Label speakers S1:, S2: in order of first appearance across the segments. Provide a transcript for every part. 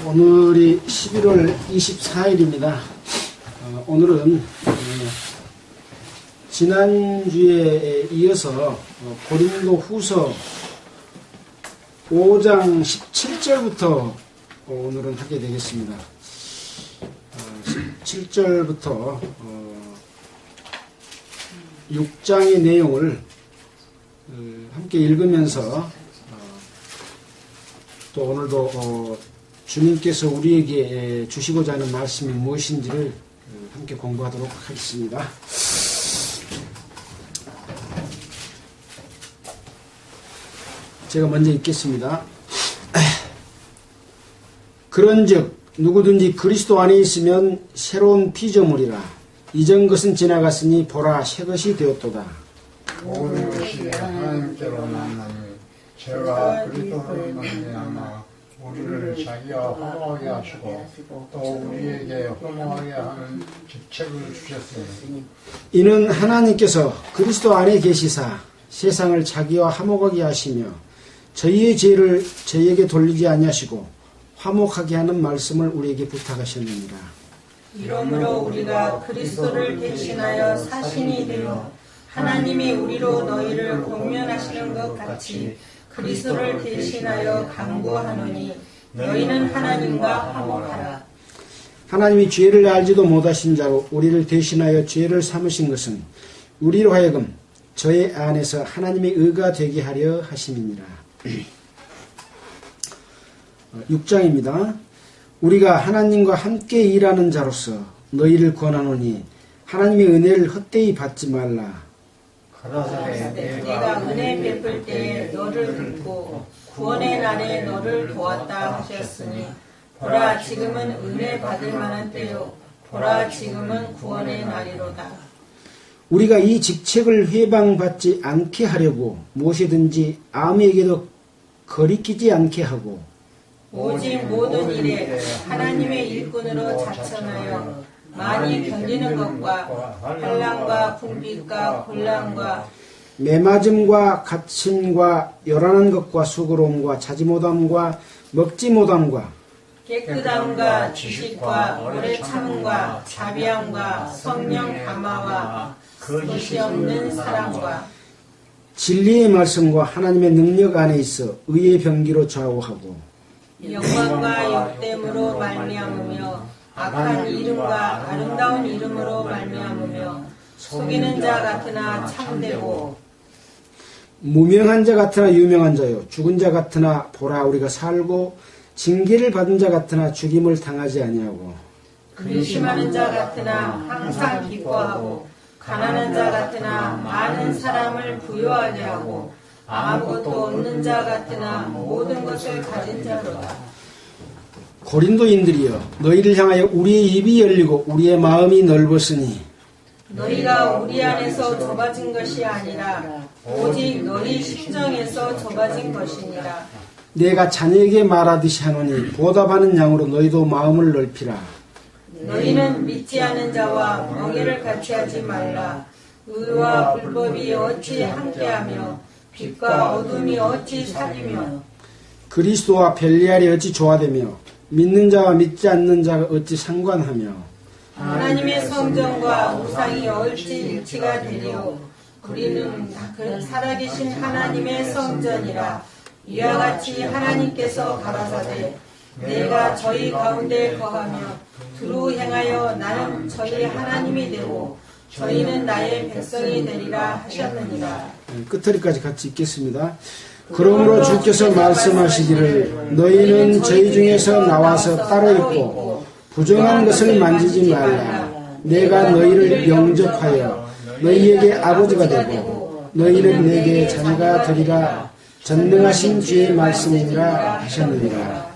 S1: 오늘이 11월 24일입니다. 오늘은 지난주에 이어서 고린도 후서 5장 17절부터 오늘은 하게 되겠습니다. 17절부터 6장의 내용을 함께 읽으면서 또 오늘도 주님께서 우리에게 주시고자 하는 말씀이 무엇인지를 함께 공부하도록 하겠습니다. 제가 먼저 읽겠습니다. 그런즉 누구든지 그리스도 안에 있으면 새로운 피조물이라. 이전 것은 지나갔으니 보라 새 것이 되었도다.
S2: 모든 것이 하나님께로 만나니 죄가 그리스도로 말미암아 우리를 자기와 화목하게 하시고 또 우리에게 화목하게 하는 직책을 주셨으니
S1: 이는 하나님께서 그리스도 안에 계시사 세상을 자기와 화목하게 하시며 저희의 죄를 저희에게 돌리지 아니하시고 화목하게 하는 말씀을 우리에게 부탁하셨느니라.
S3: 이러므로 우리가 그리스도를 대신하여 사신이 되어 하나님이 우리로 너희를 공면하시는 것 같이 그리스도를 대신하여 간구하노니 너희는 하나님과 화목하라.
S1: 하나님이 죄를 알지도 못하신 자로 우리를 대신하여 죄를 삼으신 것은 우리로 하여금 저의 안에서 하나님의 의가 되게 하려 하심이니라. 6장입니다. 우리가 하나님과 함께 일하는 자로서 너희를 권하노니 하나님의 은혜를 헛되이 받지 말라.
S3: 내가 은혜 베풀 때에 너를 돕고 구원의 날에 너를 도왔다 하셨으니 보라 지금은 은혜 받을 만한 때요 보라 지금은 구원의 날이로다.
S1: 우리가 이 직책을 회방받지 않게 하려고 무엇이든지 아무에게도 거리끼지 않게 하고
S3: 오직 모든 일에 하나님의 일꾼으로 자천하여 많이 견디는 것과 환난과 궁핍과 곤란과
S1: 매맞음과 갇힘과 요란한 것과 수고로움과 자지 못함과 먹지 못함과
S3: 깨끗함과 지식과 오래 참음과 자비함과 성령 감화와 거짓이 없는 사랑과
S1: 진리의 말씀과 하나님의 능력 안에 있어 의의 병기로 좌우하고
S3: 영광과 역됨으로 말미암으며 악한 이름과 아름다운 이름으로 말미암으며 속이는 자 같으나 참되고
S1: 무명한 자 같으나 유명한 자요 죽은 자 같으나 보라 우리가 살고 징계를 받은 자 같으나 죽임을 당하지 아니하고
S3: 근심하는 자 같으나 항상 기뻐하고 가난한 자 같으나 많은 사람을 부유하게 하고 아무것도 없는 자 같으나 모든 것을 가진 자로다.
S1: 고린도인들이여 너희를 향하여 우리의 입이 열리고 우리의 마음이 넓었으니
S3: 너희가 우리 안에서 좁아진 것이 아니라 오직 너희 심정에서 좁아진 것이니라.
S1: 내가 자녀에게 말하듯이 하노니 보답하는 양으로 너희도 마음을 넓히라.
S3: 너희는 믿지 않은 자와 멍에를 같이 하지 말라. 의와 불법이 어찌 함께하며 빛과 어둠이 어찌 사귀며
S1: 그리스도와 벨리알이 어찌 조화되며 믿는 자와 믿지 않는 자가 어찌 상관하며
S3: 하나님의 성전과 우상이 어찌 일치가 되리오. 우리는 그 살아계신 하나님의 성전이라. 이와 같이 하나님께서 가라사대 내가 저희 가운데 거하며 두루 행하여 나는 저희 하나님이 되고 저희는 나의 백성이 되리라 하셨느니라.
S1: 끝허리까지 같이 읽겠습니다. 그러므로 주께서 말씀하시기를 너희는 저희 중에서 나와서 따로 있고 부정한 것을 만지지 말라. 내가 너희를 영접하여 너희에게 아버지가 되고 너희는 내게 자녀가 되리라. 전능하신 주의 말씀이라 하셨느니라.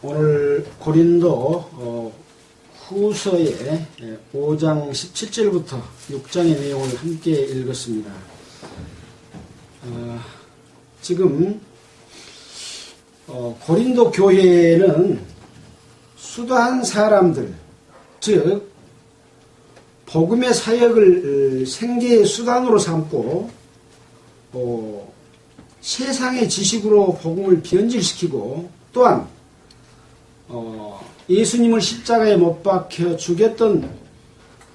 S1: 오늘 고린도 후서의 5장 17절부터 6장의 내용을 함께 읽었습니다. 지금 고린도 교회에는 수도한 사람들, 즉 복음의 사역을 생계의 수단으로 삼고 세상의 지식으로 복음을 변질시키고 또한 예수님을 십자가에 못 박혀 죽였던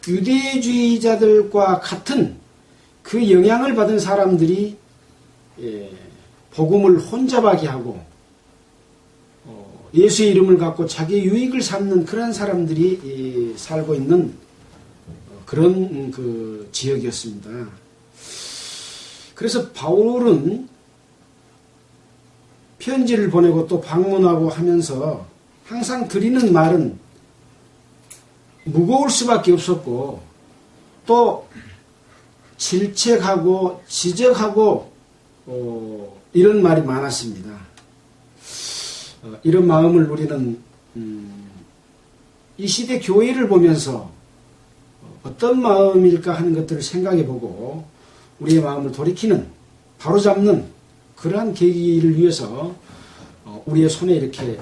S1: 유대주의자들과 같은 그 영향을 받은 사람들이 복음을 혼잡하게 하고 예수의 이름을 갖고 자기의 유익을 삼는 그런 사람들이 살고 있는 그런 그 지역이었습니다. 그래서 바울은 편지를 보내고 또 방문하고 하면서 항상 드리는 말은 무거울 수밖에 없었고 또 질책하고 지적하고 이런 말이 많았습니다. 이런 마음을 우리는 이 시대 교회를 보면서 어떤 마음일까 하는 것들을 생각해보고 우리의 마음을 돌이키는 바로잡는 그러한 계기를 위해서 우리의 손에 이렇게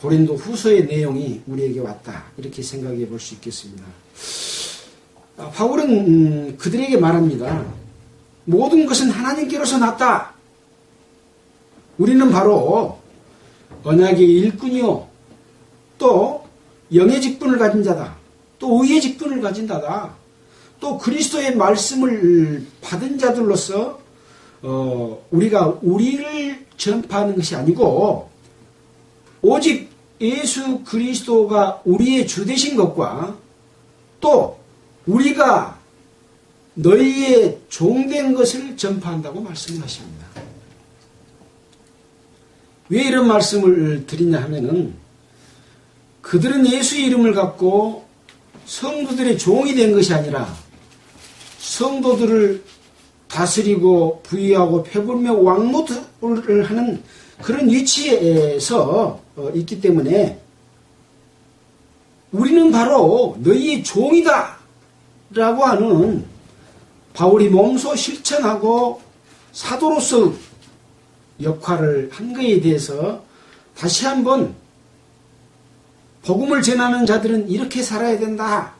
S1: 고린도 후서의 내용이 우리에게 왔다 이렇게 생각해 볼 수 있겠습니다. 바울은 그들에게 말합니다. 모든 것은 하나님께로서 났다. 우리는 바로 언약의 일꾼이요 또 영의 직분을 가진 자다. 또 의의 직분을 가진 자다. 또 그리스도의 말씀을 받은 자들로서 우리가 우리를 전파하는 것이 아니고 오직 예수 그리스도가 우리의 주 되신 것과 또 우리가 너희의 종된 것을 전파한다고 말씀하십니다. 왜 이런 말씀을 드리냐 하면은 그들은 예수의 이름을 갖고 성도들의 종이 된 것이 아니라 성도들을 다스리고 부유하고 배부르며 왕노를 하는 그런 위치에서 있기 때문에 우리는 바로 너희의 종이다 라고 하는 바울이 몸소 실천하고 사도로서 역할을 한 것에 대해서 다시 한번 복음을 전하는 자들은 이렇게 살아야 된다.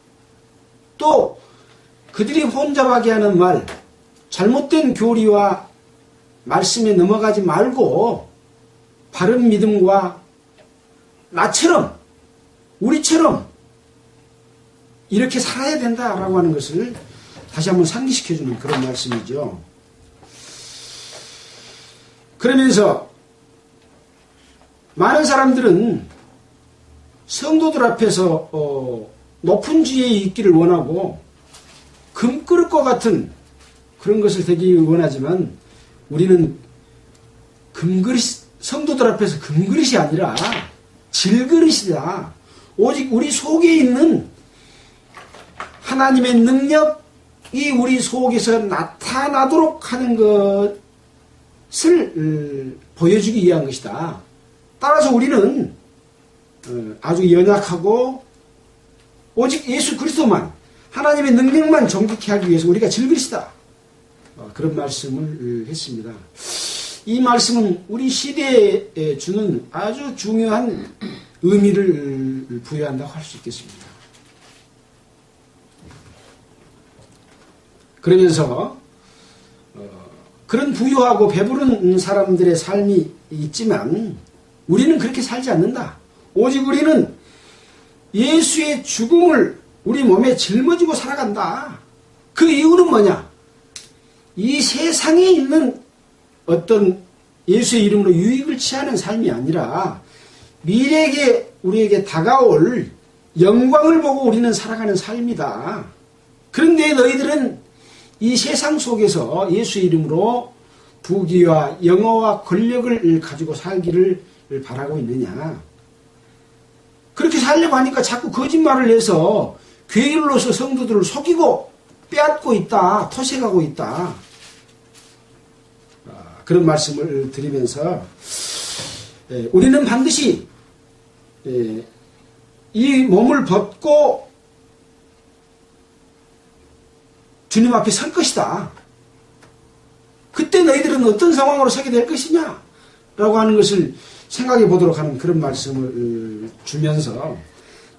S1: 또 그들이 혼잡하게 하는 말, 잘못된 교리와 말씀에 넘어가지 말고 바른 믿음과 나처럼 우리처럼 이렇게 살아야 된다라고 하는 것을 다시 한번 상기시켜주는 그런 말씀이죠. 그러면서 많은 사람들은 성도들 앞에서 높은 지위에 있기를 원하고 금그릇과 같은 그런 것을 되기 원하지만 우리는 성도들 앞에서 금그릇이 아니라 질그릇이다. 오직 우리 속에 있는 하나님의 능력이 우리 속에서 나타나도록 하는 것을 보여주기 위한 것이다. 따라서 우리는 아주 연약하고 오직 예수 그리스도만 하나님의 능력만 정직히 하기 위해서 우리가 질그릇이다. 그런 말씀을 했습니다. 이 말씀은 우리 시대에 주는 아주 중요한 의미를 부여한다고 할 수 있겠습니다. 그러면서 그런 부유하고 배부른 사람들의 삶이 있지만 우리는 그렇게 살지 않는다. 오직 우리는 예수의 죽음을 우리 몸에 짊어지고 살아간다. 그 이유는 뭐냐? 이 세상에 있는 어떤 예수의 이름으로 유익을 취하는 삶이 아니라 미래에 우리에게 다가올 영광을 보고 우리는 살아가는 삶이다. 그런데 너희들은 이 세상 속에서 예수의 이름으로 부귀와 영어와 권력을 가지고 살기를 바라고 있느냐? 그렇게 살려고 하니까 자꾸 거짓말을 해서 괴일로서 성도들을 속이고 빼앗고 있다, 토색하고 있다. 그런 말씀을 드리면서 우리는 반드시 이 몸을 벗고 주님 앞에 설 것이다. 그때 너희들은 어떤 상황으로 서게 될 것이냐? 라고 하는 것을 생각해 보도록 하는 그런 말씀을 주면서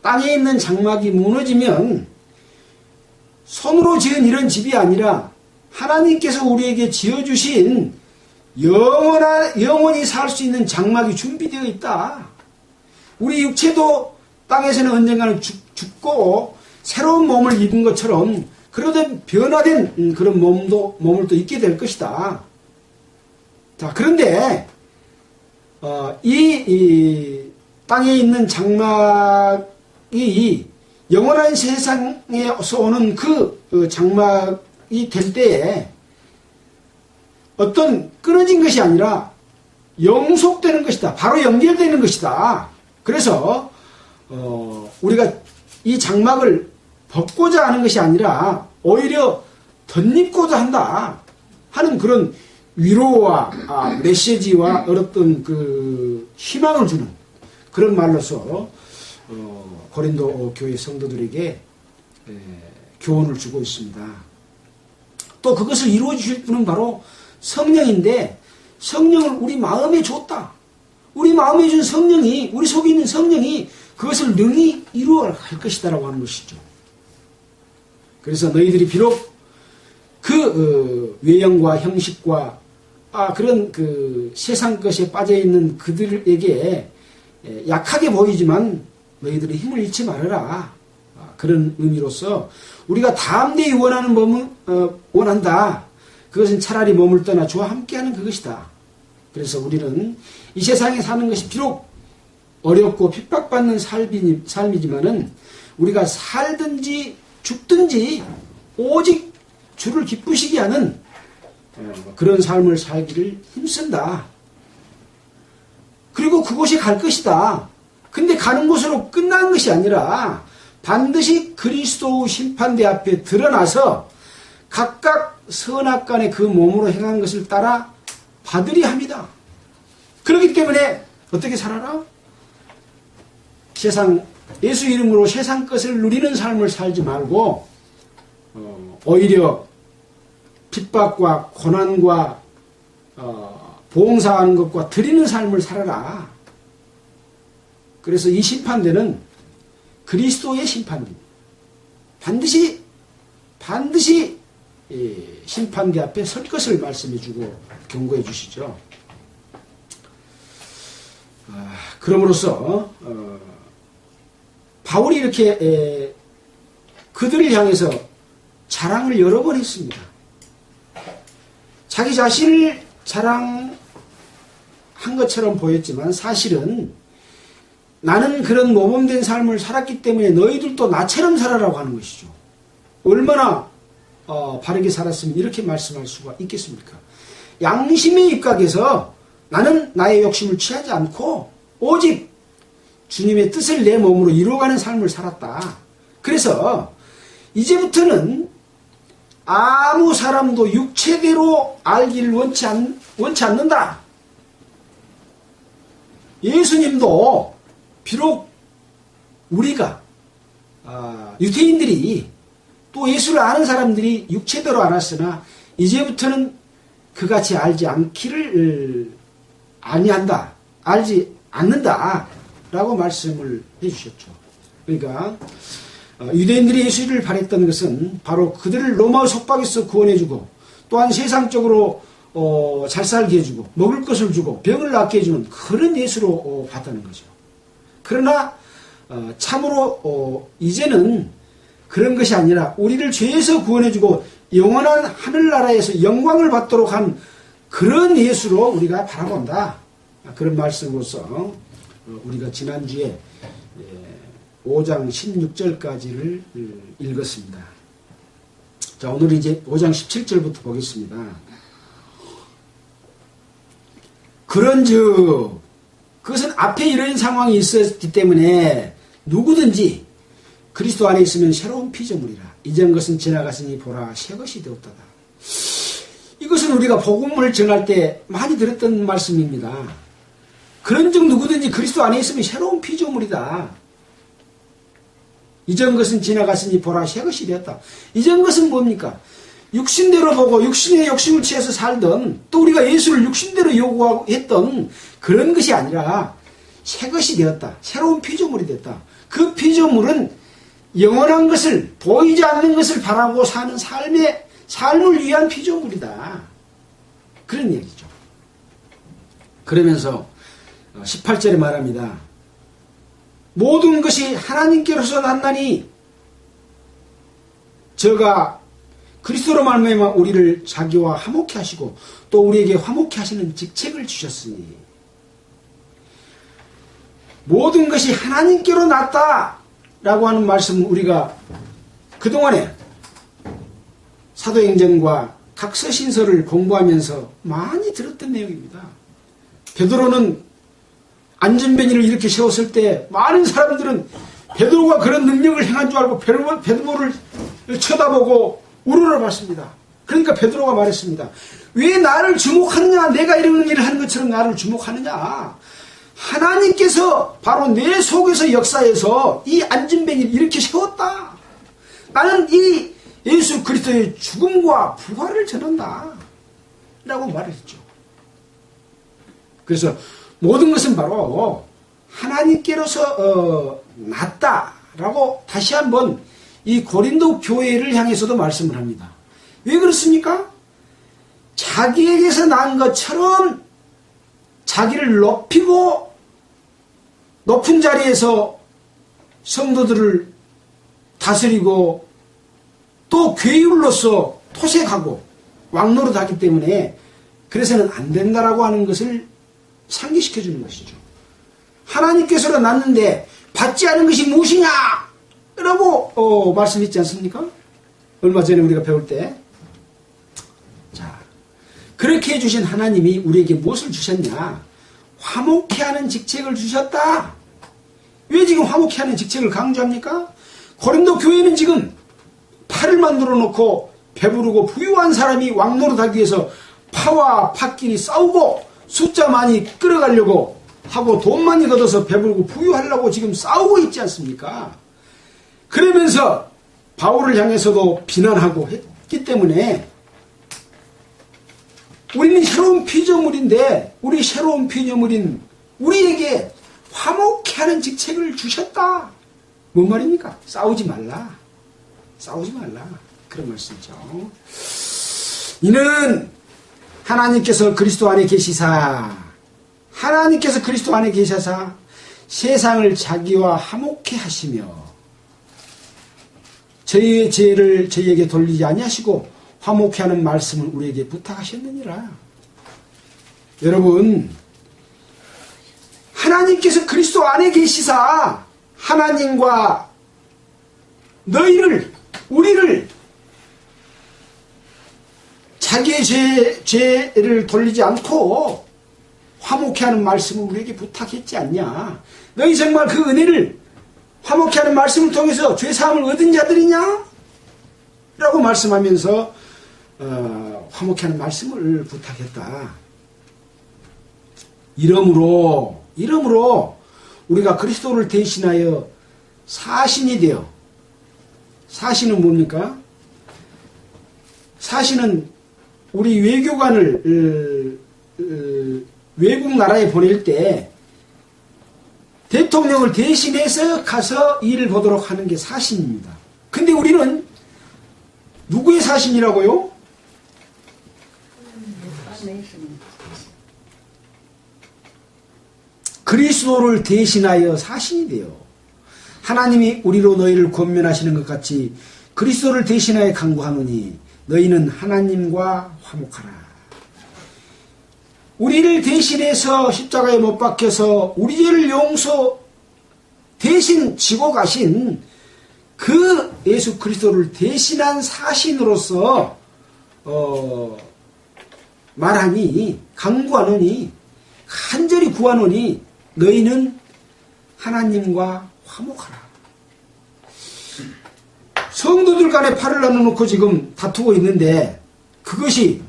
S1: 땅에 있는 장막이 무너지면 손으로 지은 이런 집이 아니라 하나님께서 우리에게 지어주신 영원히 살 수 있는 장막이 준비되어 있다. 우리 육체도 땅에서는 언젠가는 죽고 새로운 몸을 입은 것처럼 그러던 변화된 그런 몸을 또 입게 될 것이다. 자, 그런데 이 땅에 있는 장막이 영원한 세상에서 오는 그 장막이 될 때에 어떤 끊어진 것이 아니라 영속되는 것이다. 바로 연결되는 것이다. 그래서 우리가 이 장막을 벗고자 하는 것이 아니라 오히려 덧입고자 한다 하는 그런 위로와 메시지와 어떤 그 희망을 주는 그런 말로서 고린도 교회 성도들에게 교훈을 주고 있습니다. 또 그것을 이루어 주실 분은 바로 성령인데 성령을 우리 마음에 줬다. 우리 마음에 준 성령이, 우리 속에 있는 성령이 그것을 능히 이루어 갈 것이다라고 하는 것이죠. 그래서 너희들이 비록 그 외형과 형식과 그런 그 세상 것에 빠져 있는 그들에게 약하게 보이지만 너희들은 힘을 잃지 말아라. 그런 의미로서 우리가 담대히 원하는 몸은 원한다. 그것은 차라리 몸을 떠나 주와 함께하는 그것이다. 그래서 우리는 이 세상에 사는 것이 비록 어렵고 핍박받는 삶이지만은 우리가 살든지 죽든지 오직 주를 기쁘시게 하는 그런 삶을 살기를 힘쓴다. 그리고 그곳에 갈 것이다. 근데 가는 곳으로 끝나는 것이 아니라 반드시 그리스도 심판대 앞에 드러나서 각각 선악간에 그 몸으로 행한 것을 따라 받으려 합니다. 그렇기 때문에 어떻게 살아라? 예수 이름으로 세상 것을 누리는 삶을 살지 말고 오히려 핍박과 고난과 봉사하는 것과 드리는 삶을 살아라. 그래서 이 심판대는 그리스도의 심판입니다. 반드시 심판대 앞에 설 것을 말씀해주고 경고해 주시죠. 그럼으로써 바울이 이렇게 그들을 향해서 자랑을 여러 번 했습니다. 자기 자신을 자랑한 것처럼 보였지만 사실은 나는 그런 모범된 삶을 살았기 때문에 너희들도 나처럼 살아라고 하는 것이죠. 얼마나 바르게 살았으면 이렇게 말씀할 수가 있겠습니까? 양심의 입각에서 나는 나의 욕심을 취하지 않고 오직 주님의 뜻을 내 몸으로 이루어가는 삶을 살았다. 그래서 이제부터는 아무 사람도 육체대로 알기를 원치 않는다. 예수님도 비록 우리가 유대인들이 또 예수를 아는 사람들이 육체대로 알았으나 이제부터는 그같이 알지 않기를 아니한다. 알지 않는다. 라고 말씀을 해주셨죠. 그러니까 유대인들이 예수를 바랬던 것은 바로 그들을 로마 속박에서 구원해주고 또한 세상적으로 잘 살게 해주고 먹을 것을 주고 병을 낫게 해주는 그런 예수로 봤다는 거죠. 그러나 참으로 이제는 그런 것이 아니라 우리를 죄에서 구원해주고 영원한 하늘나라에서 영광을 받도록 한 그런 예수로 우리가 바라본다. 그런 말씀으로서 우리가 지난주에 5장 16절까지를 읽었습니다. 자, 오늘 이제 5장 17절부터 보겠습니다. 그런즉 그것은 앞에 이런 상황이 있었기 때문에 누구든지 그리스도 안에 있으면 새로운 피조물이라. 이전 것은 지나갔으니 보라 새 것이 되었다. 이것은 우리가 복음을 전할 때 많이 들었던 말씀입니다. 그런즉 누구든지 그리스도 안에 있으면 새로운 피조물이다. 이전 것은 지나갔으니 보라 새 것이 되었다. 이전 것은 뭡니까? 육신대로 보고 육신의 욕심을 취해서 살던 또 우리가 예수를 육신대로 요구했던 그런 것이 아니라 새 것이 되었다. 새로운 피조물이 됐다. 그 피조물은 영원한 것을 보이지 않는 것을 바라고 사는 삶의 삶을 위한 피조물이다. 그런 얘기죠. 그러면서 18절에 말합니다. 모든 것이 하나님께로서 났나니 저가 그리스도로 말미암아 우리를 자기와 화목케 하시고 또 우리에게 화목케 하시는 직책을 주셨으니 모든 것이 하나님께로 났다라고 하는 말씀은 우리가 그동안에 사도행전과 각 서신서를 공부하면서 많이 들었던 내용입니다. 베드로는 안전뱅이를 이렇게 세웠을 때 많은 사람들은 베드로가 그런 능력을 행한 줄 알고 베드로를 쳐다보고 우러러봤습니다. 그러니까 베드로가 말했습니다. 왜 나를 주목하느냐? 내가 이런 일을 하는 것처럼 나를 주목하느냐? 하나님께서 바로 내 속에서 역사해서 이 안전뱅이를 이렇게 세웠다. 나는 이 예수 그리스도의 죽음과 부활을 전한다. 라고 말을 했죠. 그래서 모든 것은 바로 하나님께로서 났다라고 다시 한번 이 고린도 교회를 향해서도 말씀을 합니다. 왜 그렇습니까? 자기에게서 난 것처럼 자기를 높이고 높은 자리에서 성도들을 다스리고 또 괴율로서 토색하고 왕노릇하기 때문에 그래서는 안 된다라고 하는 것을 상기시켜 주는 것이죠. 하나님께서는 났는데 받지 않은 것이 무엇이냐? 라고 말씀했지 않습니까? 얼마 전에 우리가 배울 때. 자, 그렇게 해주신 하나님이 우리에게 무엇을 주셨냐? 화목케 하는 직책을 주셨다. 왜 지금 화목케 하는 직책을 강조합니까? 고린도 교회는 지금 팔을 만들어 놓고 배부르고 부유한 사람이 왕노릇하기 위해서 파와 팥끼리 싸우고 숫자 많이 끌어가려고 하고 돈 많이 걷어서 배부르고 부유하려고 지금 싸우고 있지 않습니까? 그러면서 바울을 향해서도 비난하고 했기 때문에 우리는 새로운 피조물인데 우리 새로운 피조물인 우리에게 화목케 하는 직책을 주셨다. 뭔 말입니까? 싸우지 말라. 싸우지 말라. 그런 말씀이죠. 이는 하나님께서 그리스도 안에 계시사 하나님께서 그리스도 안에 계셔서 세상을 자기와 화목케 하시며 저희의 죄를 저희에게 돌리지 아니하시고 화목케 하는 말씀을 우리에게 부탁하셨느니라. 여러분, 하나님께서 그리스도 안에 계시사 하나님과 너희를 우리를 자기의 죄를 돌리지 않고 화목케 하는 말씀을 우리에게 부탁했지 않냐? 너희 정말 그 은혜를 화목케 하는 말씀을 통해서 죄사함을 얻은 자들이냐? 라고 말씀하면서 화목케 하는 말씀을 부탁했다. 이러므로 우리가 그리스도를 대신하여 사신이 되어, 사신은 뭡니까? 사신은 우리 외교관을 외국 나라에 보낼 때 대통령을 대신해서 가서 일을 보도록 하는 게 사신입니다. 근데 우리는 누구의 사신이라고요? 그리스도를 대신하여 사신이 돼요. 하나님이 우리로 너희를 권면하시는 것 같이 그리스도를 대신하여 간구하노니 너희는 하나님과 화목하라. 우리를 대신해서 십자가에 못 박혀서 우리 죄를 용서 대신 지고 가신 그 예수 그리스도를 대신한 사신으로서 말하니 간구하노니 간절히 구하노니 너희는 하나님과 화목하라. 성도들 간에 팔을 나눠놓고 지금 다투고 있는데 그것이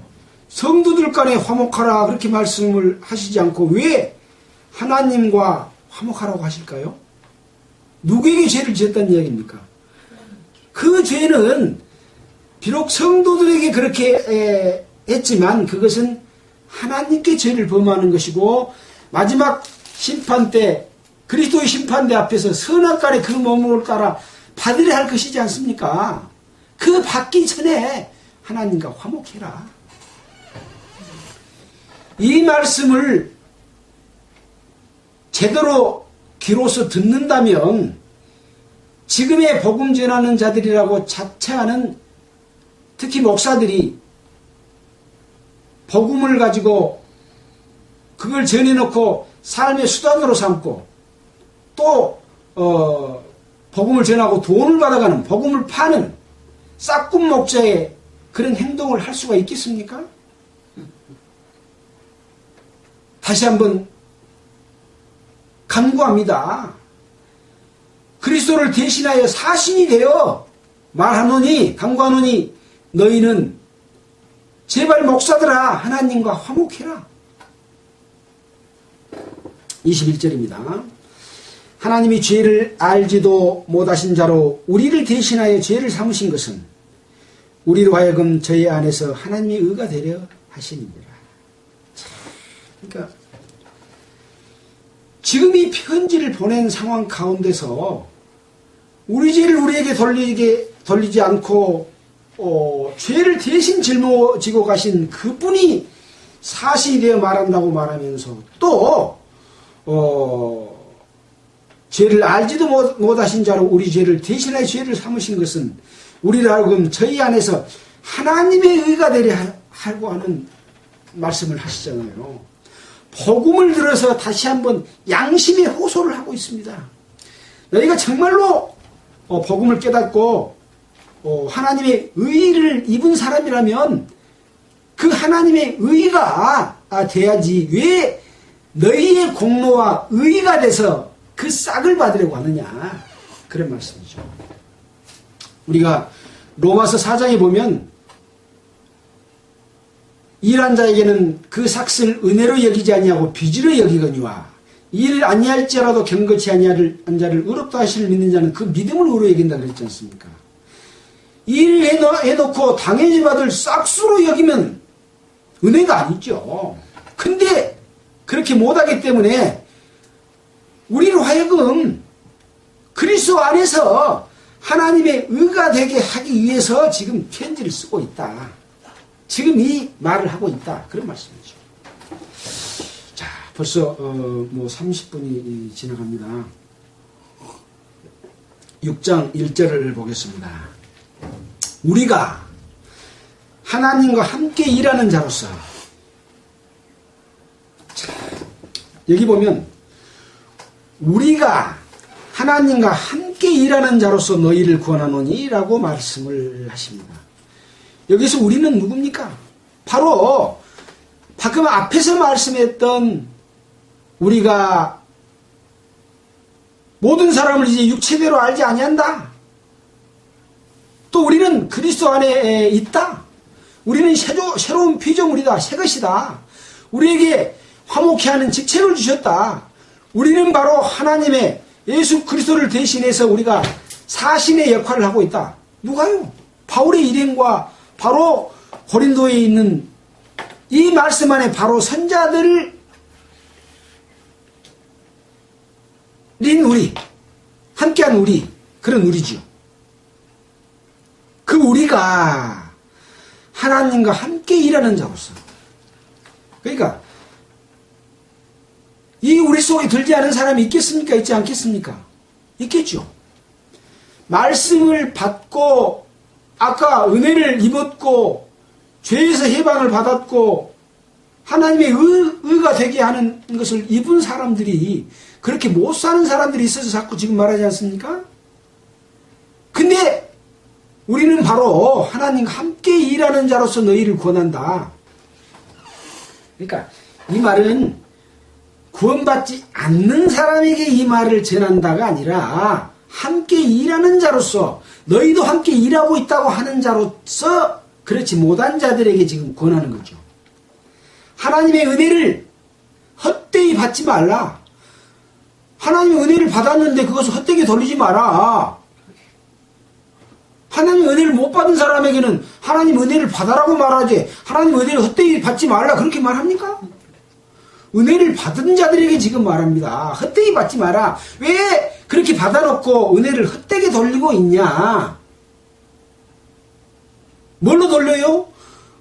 S1: 성도들 간에 화목하라 그렇게 말씀을 하시지 않고 왜 하나님과 화목하라고 하실까요? 누구에게 죄를 지었다는 이야기입니까? 그 죄는 비록 성도들에게 그렇게 했지만 그것은 하나님께 죄를 범하는 것이고 마지막 심판 때 그리스도의 심판대 앞에서 선악간에 그 몸을 따라 받으려 할 것이지 않습니까? 그 받기 전에 하나님과 화목해라. 이 말씀을 제대로 귀로서 듣는다면 지금의 복음 전하는 자들이라고 자처하는 특히 목사들이 복음을 가지고 그걸 전해놓고 삶의 수단으로 삼고 또 복음을 전하고 돈을 받아가는 복음을 파는 싹군 목자의 그런 행동을 할 수가 있겠습니까? 다시 한번 간구합니다. 그리스도를 대신하여 사신이 되어 말하노니 간구하노니 너희는 제발 목사들아 하나님과 화목해라. 21절입니다. 하나님이 죄를 알지도 못하신 자로 우리를 대신하여 죄를 삼으신 것은 우리로 하여금 저희 안에서 하나님의 의가 되려 하시니라. 그러니까 지금 이 편지를 보낸 상황 가운데서 우리 죄를 우리에게 돌리지 않고 죄를 대신 짊어지고 가신 그분이 사실이 되어 말한다고 말하면서 또 죄를 알지도 못하신 자로 우리 죄를 대신하여 죄를 삼으신 것은 우리를 하여금 저희 안에서 하나님의 의가 되려 하고 하는 말씀을 하시잖아요. 복음을 들어서 다시 한번 양심의 호소를 하고 있습니다. 너희가 정말로 복음을 깨닫고 하나님의 의를 입은 사람이라면 그 하나님의 의가 돼야지 왜 너희의 공로와 의가 돼서 그 싹을 받으려고 하느냐 그런 말씀이죠. 우리가 로마서 4장에 보면 일한 자에게는 그 삭을 은혜로 여기지 아니하고 빚으로 여기거니와 일을 아니할지라도 경거치 아니할 자를 의롭다 하시를 믿는 자는 그 믿음을 의로 여긴다 그랬지 않습니까? 일을 해놓고 당연히 받을 싹수로 여기면 은혜가 아니죠. 근데 그렇게 못하기 때문에 우리로 하여금 그리스도 안에서 하나님의 의가 되게 하기 위해서 지금 편지를 쓰고 있다. 지금 이 말을 하고 있다. 그런 말씀이죠. 자, 벌써 30분이 지나갑니다. 6장 1절을 보겠습니다. 우리가 하나님과 함께 일하는 자로서 자, 여기 보면 우리가 하나님과 함께 일하는 자로서 너희를 구원하노니 라고 말씀을 하십니다. 여기서 우리는 누굽니까? 바로 방금 앞에서 말씀했던 우리가 모든 사람을 이제 육체대로 알지 아니한다. 또 우리는 그리스도 안에 있다. 우리는 새로운 피조물이다. 새 것이다. 우리에게 화목케 하는 직책을 주셨다. 우리는 바로 하나님의 예수 그리스도를 대신해서 우리가 사신의 역할을 하고 있다. 누가요? 바울의 일행과 바로 고린도에 있는 이 말씀 안에 바로 선자들인 우리, 함께한 우리, 그런 우리지요. 그 우리가 하나님과 함께 일하는 자로서 그러니까 이 우리 속에 들지 않은 사람이 있겠습니까? 있지 않겠습니까? 있겠죠. 말씀을 받고 아까 은혜를 입었고 죄에서 해방을 받았고 하나님의 의가 되게 하는 것을 입은 사람들이 그렇게 못 사는 사람들이 있어서 자꾸 지금 말하지 않습니까? 근데 우리는 바로 하나님과 함께 일하는 자로서 너희를 구원한다. 그러니까 이 말은 구원받지 않는 사람에게 이 말을 전한다가 아니라 함께 일하는 자로서 너희도 함께 일하고 있다고 하는 자로서 그렇지 못한 자들에게 지금 권하는 거죠. 하나님의 은혜를 헛되이 받지 말라. 하나님의 은혜를 받았는데 그것을 헛되게 돌리지 마라. 하나님의 은혜를 못 받은 사람에게는 하나님 은혜를 받아라고 말하지 하나님 은혜를 헛되이 받지 말라 그렇게 말합니까? 은혜를 받은 자들에게 지금 말합니다. 헛되이 받지 마라. 왜 그렇게 받아놓고 은혜를 헛되게 돌리고 있냐? 뭘로 돌려요?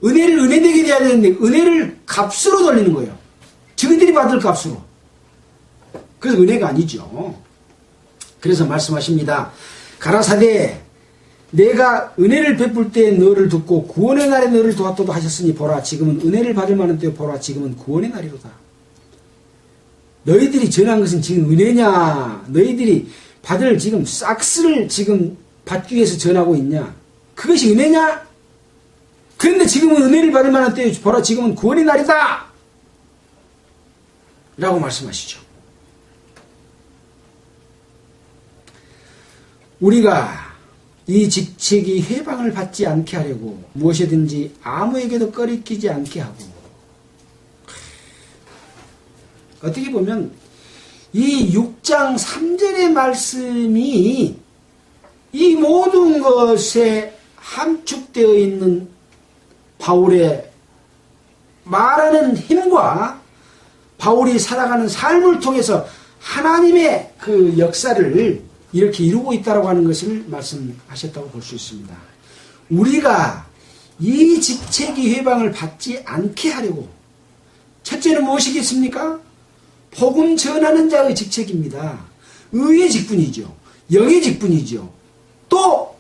S1: 은혜를 은혜되게 돼야 되는데 은혜를 값으로 돌리는 거예요. 저희들이 받을 값으로. 그래서 은혜가 아니죠. 그래서 말씀하십니다. 가라사대 내가 은혜를 베풀 때 너를 듣고 구원의 날에 너를 도왔도다 하셨으니 보라 지금은 은혜를 받을 만한 때요 보라 지금은 구원의 날이로다. 너희들이 전한 것은 지금 은혜냐? 너희들이 받을 지금 싹스를 지금 받기 위해서 전하고 있냐? 그것이 은혜냐? 그런데 지금은 은혜를 받을 만한 때요 보라 지금은 구원의 날이다! 라고 말씀하시죠. 우리가 이 직책이 회방을 받지 않게 하려고 무엇이든지 아무에게도 꺼리끼지 않게 하고 어떻게 보면 이 6장 3절의 말씀이 이 모든 것에 함축되어 있는 바울의 말하는 힘과 바울이 살아가는 삶을 통해서 하나님의 그 역사를 이렇게 이루고 있다고 하는 것을 말씀하셨다고 볼 수 있습니다. 우리가 이 직책이 회방을 받지 않게 하려고 첫째는 무엇이겠습니까? 복음 전하는 자의 직책입니다. 의의 직분이죠. 영의 직분이죠. 또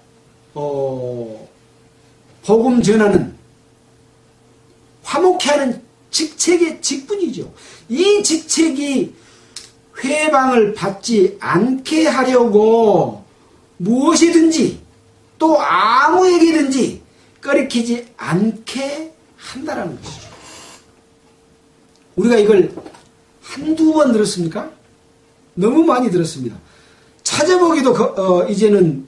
S1: 복음 전하는 화목케 하는 직책의 직분이죠. 이 직책이 회방을 받지 않게 하려고 무엇이든지 또 아무에게든지 꺼리키지 않게 한다라는 것이죠. 우리가 이걸 한두 번 들었습니까? 너무 많이 들었습니다. 찾아보기도 이제는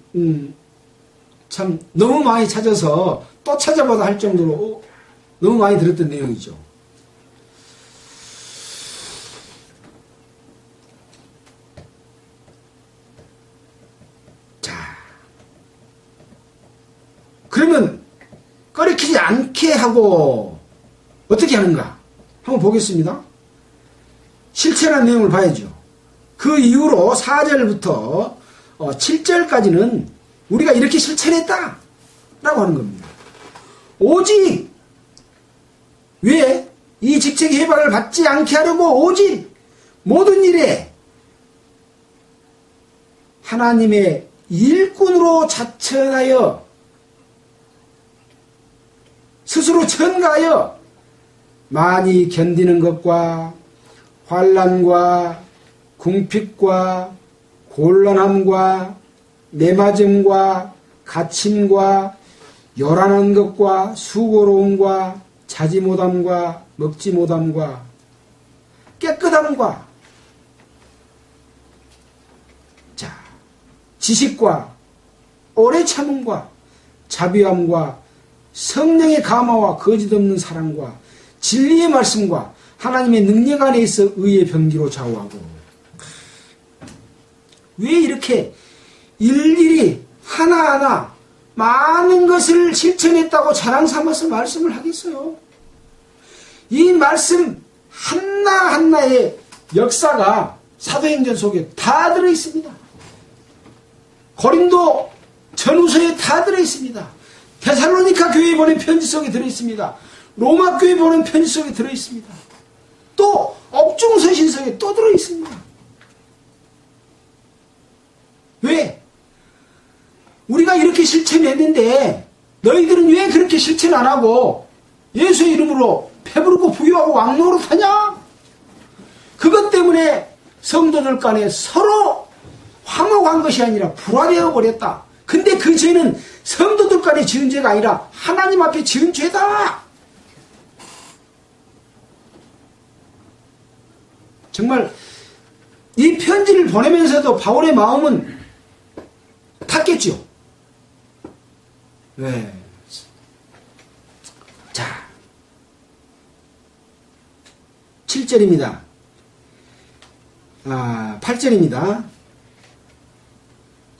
S1: 참 너무 많이 찾아서 또 찾아봐도 할 정도로 너무 많이 들었던 내용이죠. 그러면 꺼리키지 않게 하고 어떻게 하는가? 한번 보겠습니다. 실천한 내용을 봐야죠. 그 이후로 4절부터 7절까지는 우리가 이렇게 실천했다 라고 하는 겁니다. 오직 왜? 이 직책의 회방을 받지 않게 하려고 오직 모든 일에 하나님의 일꾼으로 자천하여 스스로 천가하여 많이 견디는 것과 환난과 궁핍과 곤란함과 매맞음과 갇힘과 요란한 것과 수고로움과 자지 못함과 먹지 못함과 깨끗함과 지식과 오래 참음과 자비함과 성령의 감화와 거짓없는 사랑과 진리의 말씀과 하나님의 능력 안에 있어 의의 병기로 좌우하고 왜 이렇게 일일이 하나하나 많은 것을 실천했다고 자랑 삼아서 말씀을 하겠어요? 이 말씀 하나하나의 역사가 사도행전 속에 다 들어있습니다. 고린도 전후서에 다 들어있습니다. 데살로니가 교회에 보낸 편지 속에 들어있습니다. 로마 교회에 보낸 편지 속에 들어있습니다. 또 업중서신 속에 또 들어있습니다. 왜? 우리가 이렇게 실천했는데 너희들은 왜 그렇게 실천 안 하고 예수의 이름으로 배부르고 부유하고 왕노릇하냐? 그것 때문에 성도들 간에 서로 화목한 것이 아니라 불화되어 버렸다. 근데 그 죄는 성도들 간에 지은 죄가 아니라 하나님 앞에 지은 죄다. 정말 이 편지를 보내면서도 바울의 마음은 탔겠죠. 네. 자, 7절입니다. 8절입니다.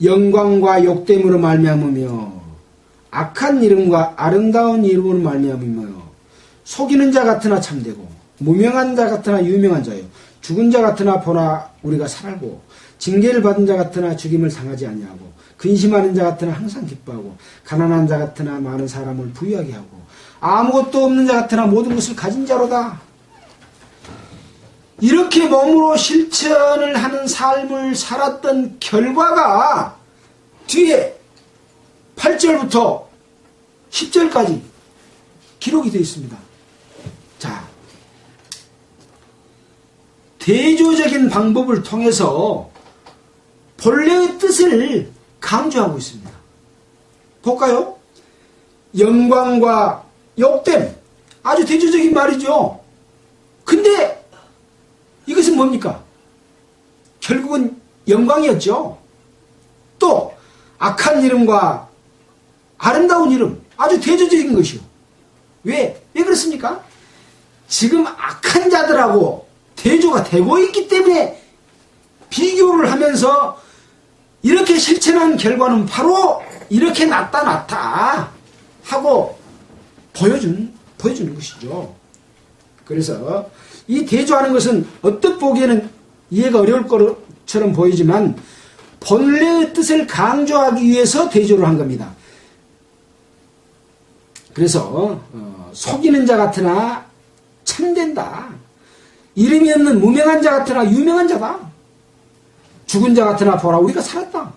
S1: 영광과 욕됨으로 말미암으며 악한 이름과 아름다운 이름으로 말미암으며 속이는 자 같으나 참되고 무명한 자 같으나 유명한 자요 죽은 자 같으나 보나 우리가 살고 징계를 받은 자 같으나 죽임을 당하지 아니하고 근심하는 자 같으나 항상 기뻐하고 가난한 자 같으나 많은 사람을 부유하게 하고 아무것도 없는 자 같으나 모든 것을 가진 자로다. 이렇게 몸으로 실천을 하는 삶을 살았던 결과가 뒤에 8절부터 10절까지 기록이 되어 있습니다. 자, 대조적인 방법을 통해서 본래의 뜻을 강조하고 있습니다. 볼까요? 영광과 욕됨, 아주 대조적인 말이죠. 근데 이것은 뭡니까? 결국은 영광이었죠. 또 악한 이름과 아름다운 이름, 아주 대조적인 것이요. 왜 그렇습니까? 지금 악한 자들하고 대조가 되고 있기 때문에 비교를 하면서 이렇게 실천한 결과는 바로 이렇게 나타났다 하고 보여주는 것이죠. 그래서 이 대조하는 것은 어떻게 보기에는 이해가 어려울 것처럼 보이지만 본래의 뜻을 강조하기 위해서 대조를 한 겁니다. 그래서 속이는 자 같으나 참된다. 이름이 없는 무명한 자 같으나 유명한 자다. 죽은 자 같으나 보라 우리가 살았다.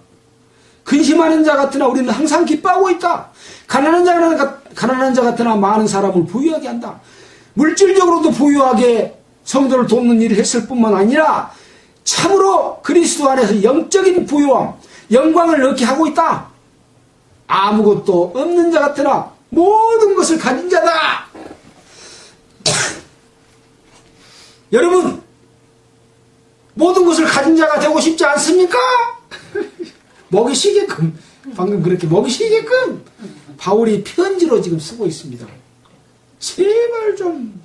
S1: 근심하는 자 같으나 우리는 항상 기뻐하고 있다. 가난한 자 같으나 많은 사람을 부유하게 한다. 물질적으로도 부유하게 성도를 돕는 일을 했을 뿐만 아니라 참으로 그리스도 안에서 영적인 부유함, 영광을 얻게 하고 있다. 아무것도 없는 자 같으나 모든 것을 가진 자다. 여러분, 모든 것을 가진 자가 되고 싶지 않습니까? 먹이시게끔, 방금 그렇게 먹이시게끔 바울이 편지로 지금 쓰고 있습니다. 제발 좀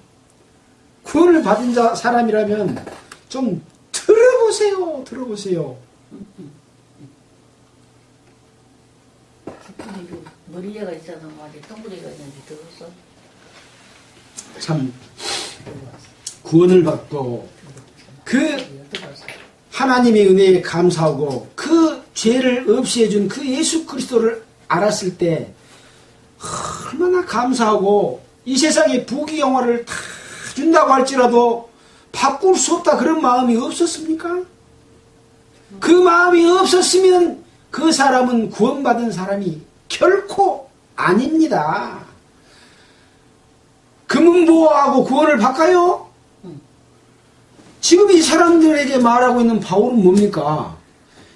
S1: 구원을 받은 사람이라면 좀 들어보세요.
S4: 머리가 있어서 말이 동그리가 있는지 들었어?
S1: 참 구원을 받고 그 하나님의 은혜에 감사하고 그 죄를 없애준 그 예수 그리스도를 알았을 때 얼마나 감사하고 이 세상에 부귀영화를 다 준다고 할지라도 바꿀 수 없다 그런 마음이 없었습니까? 그 마음이 없었으면 그 사람은 구원받은 사람이 결코 아닙니다. 금은보화하고 구원을 받까요? 지금 이 사람들에게 말하고 있는 바울은 뭡니까?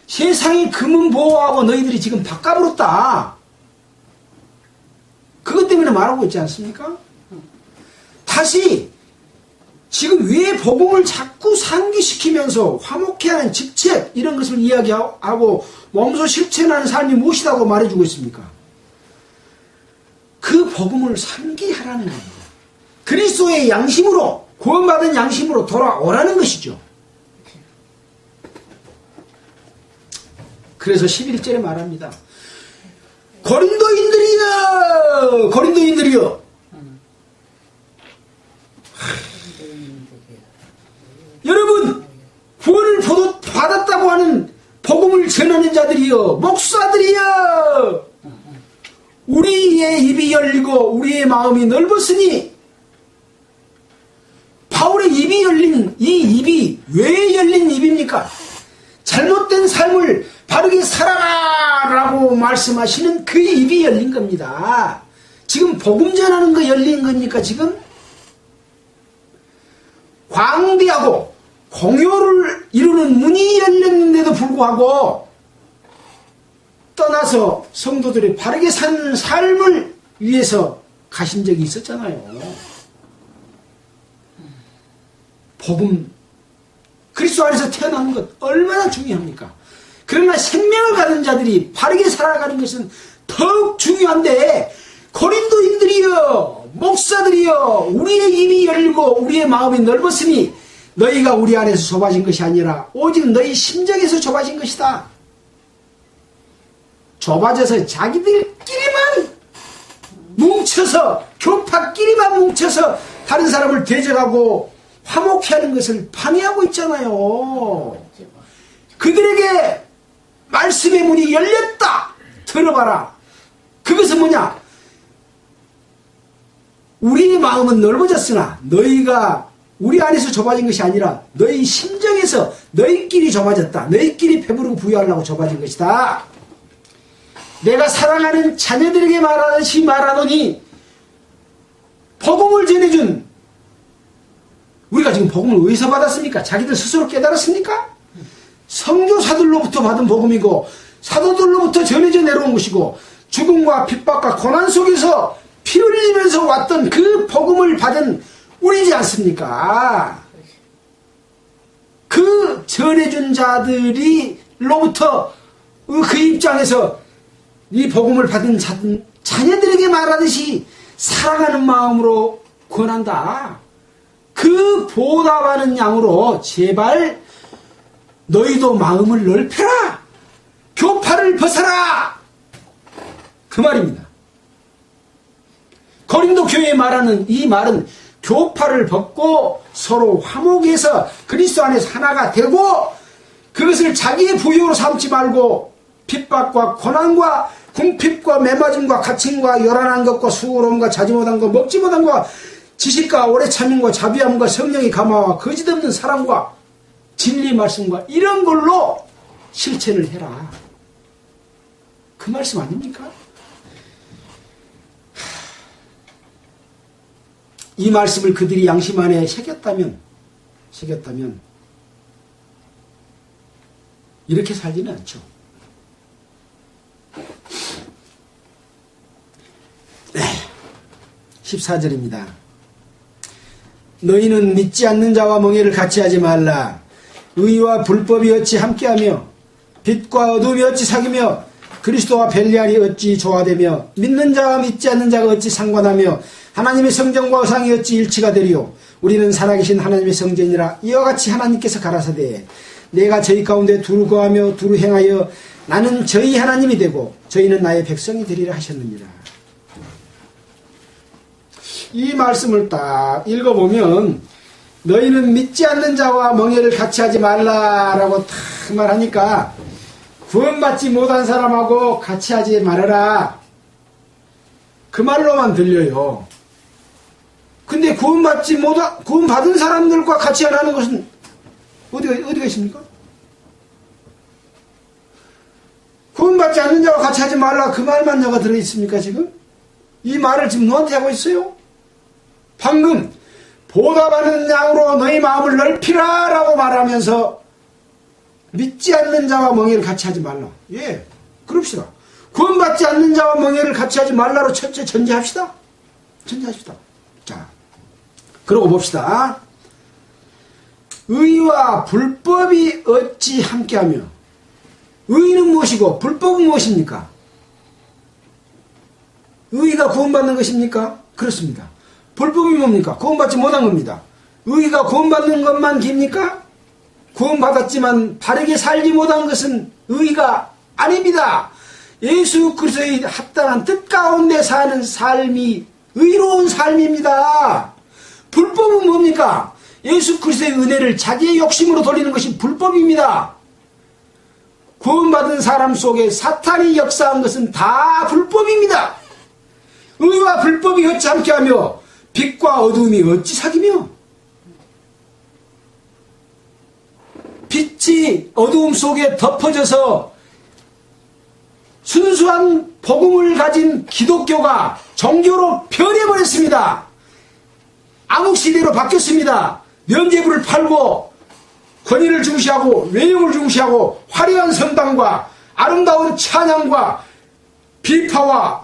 S1: 세상이 금은보화하고 너희들이 지금 바꿔버렸다. 그것 때문에 말하고 있지 않습니까? 다시 지금 왜 복음을 자꾸 상기시키면서 화목해하는 직책 이런 것을 이야기하고 몸소 실천하는 삶이 무엇이라고 말해주고 있습니까? 그 복음을 상기하라는 겁니다. 그리스도의 양심으로 구원받은 양심으로 돌아오라는 것이죠. 그래서 11절에 말합니다. 고린도인들이여 여러분 구원을 받았다고 하는 복음을 전하는 자들이여 목사들이여 우리의 입이 열리고 우리의 마음이 넓었으니 바울의 입이 열린 이 입이 왜 열린 입입니까? 잘못된 삶을 바르게 살아라라고 말씀하시는 그 입이 열린 겁니다. 지금 복음 전하는 거 열린 겁니까 지금? 광대하고 공효를 이루는 문이 열렸는데도 불구하고 떠나서 성도들이 바르게 사는 삶을 위해서 가신 적이 있었잖아요. 복음, 그리스도 안에서 태어나는 것 얼마나 중요합니까? 그러나 생명을 가진 자들이 바르게 살아가는 것은 더욱 중요한데 고린도인들이여 목사들이여 우리의 입이 열리고 우리의 마음이 넓었으니 너희가 우리 안에서 좁아진 것이 아니라 오직 너희 심정에서 좁아진 것이다. 좁아져서 자기들끼리만 뭉쳐서 교파끼리만 뭉쳐서 다른 사람을 대적하고 화목해 하는 것을 방해하고 있잖아요. 그들에게 말씀의 문이 열렸다. 들어봐라. 그것은 뭐냐? 우리의 마음은 넓어졌으나 너희가 우리 안에서 좁아진 것이 아니라 너희 심정에서 너희끼리 좁아졌다. 너희끼리 배부르고 부유하려고 좁아진 것이다. 내가 사랑하는 자녀들에게 말하듯이 말하노니 복음을 전해준 우리가 지금 복음을 어디서 받았습니까? 자기들 스스로 깨달았습니까? 선교사들로부터 받은 복음이고 사도들로부터 전해져 내려온 것이고 죽음과 핍박과 고난 속에서 피 흘리면서 왔던 그 복음을 받은 우리지 않습니까? 그 전해준 자들로부터 그 입장에서 이 복음을 받은 자녀들에게 말하듯이 사랑하는 마음으로 권한다. 그 보답하는 양으로 제발 너희도 마음을 넓혀라. 교파를 벗어라. 그 말입니다. 고린도 교회에 말하는 이 말은 교파를 벗고 서로 화목해서 그리스도 안에서 하나가 되고 그것을 자기의 부유로 삼지 말고 핍박과 고난과 궁핍과 매맞음과 갇힘과 요란한 것과 수고로움과 자지 못한 것 먹지 못한 것 지식과 오래 참음과 자비함과 성령의 감화와 거짓없는 사랑과 진리 말씀과 이런 걸로 실천을 해라. 그 말씀 아닙니까? 이 말씀을 그들이 양심 안에 새겼다면 이렇게 살지는 않죠. 네. 14절입니다. 너희는 믿지 않는 자와 멍에를 같이 하지 말라. 의와 불법이 어찌 함께하며 빛과 어둠이 어찌 사귀며 그리스도와 벨리알이 어찌 조화되며 믿는 자와 믿지 않는 자가 어찌 상관하며 하나님의 성전과 우상이 어찌 일치가 되리요. 우리는 살아계신 하나님의 성전이라. 이와 같이 하나님께서 가라사대 내가 저희 가운데 두루 거하며 두루 행하여 나는 저희 하나님이 되고 저희는 나의 백성이 되리라 하셨느니라. 이 말씀을 딱 읽어보면 너희는 믿지 않는 자와 멍에를 같이 하지 말라라고 딱 말하니까 구원받지 못한 사람하고 같이 하지 말아라. 그 말로만 들려요. 근데 구원받은 사람들과 같이 하라는 것은 어디가 있습니까? 구원받지 않는 자와 같이 하지 말라. 그 말만 내가 들어있습니까, 지금? 이 말을 지금 너한테 하고 있어요? 방금, 보답하는 양으로 너희 마음을 넓히라 라고 말하면서 믿지 않는 자와 멍에를 같이 하지 말라. 예, 그럽시다. 구원받지 않는 자와 멍에를 같이 하지 말라로 첫째 전제합시다. 자, 그러고 봅시다. 의와 불법이 어찌 함께하며 의는 무엇이고 불법은 무엇입니까? 의가 구원받는 것입니까? 그렇습니다. 불법이 뭡니까? 구원받지 못한 겁니다. 의가 구원받는 것만 깁니까? 구원받았지만 바르게 살지 못한 것은 의가 아닙니다. 예수 그리스도의 합당한 뜻 가운데 사는 삶이 의로운 삶입니다. 불법은 뭡니까? 예수 그리스도의 은혜를 자기의 욕심으로 돌리는 것이 불법입니다. 구원받은 사람 속에 사탄이 역사한 것은 다 불법입니다. 의와 불법이 어찌 함께하며 빛과 어두움이 어찌 사귀며 빛이 어두움 속에 덮어져서 순수한 복음을 가진 기독교가 종교로 변해버렸습니다. 암흑시대로 바뀌었습니다. 면죄부를 팔고 권위를 중시하고 외형을 중시하고 화려한 성당과 아름다운 찬양과 비파와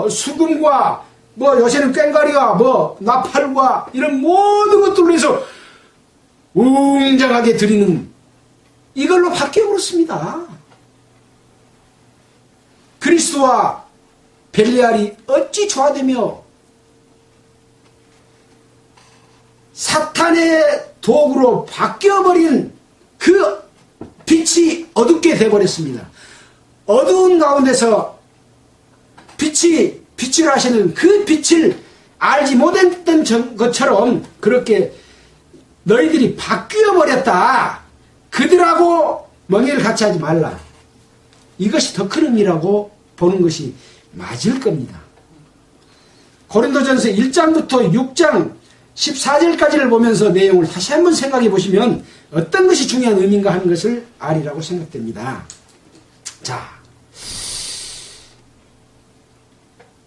S1: 수금과 요새는 꽹과리와 나팔과 이런 모든 것들로 해서 웅장하게 드리는 이걸로 바뀌어버렸습니다. 그리스도와 벨리알이 어찌 조화되며 사탄의 도구로 바뀌어버린 그 빛이 어둡게 돼버렸습니다. 어두운 가운데서 빛을 하시는 그 빛을 알지 못했던 것처럼 그렇게 너희들이 바뀌어버렸다. 그들하고 멍에를 같이 하지 말라. 이것이 더 큰 의미라고 보는 것이 맞을 겁니다. 고린도전서 1장부터 6장 14절까지를 보면서 내용을 다시 한번 생각해 보시면 어떤 것이 중요한 의미인가 하는 것을 알리라고 생각됩니다. 자,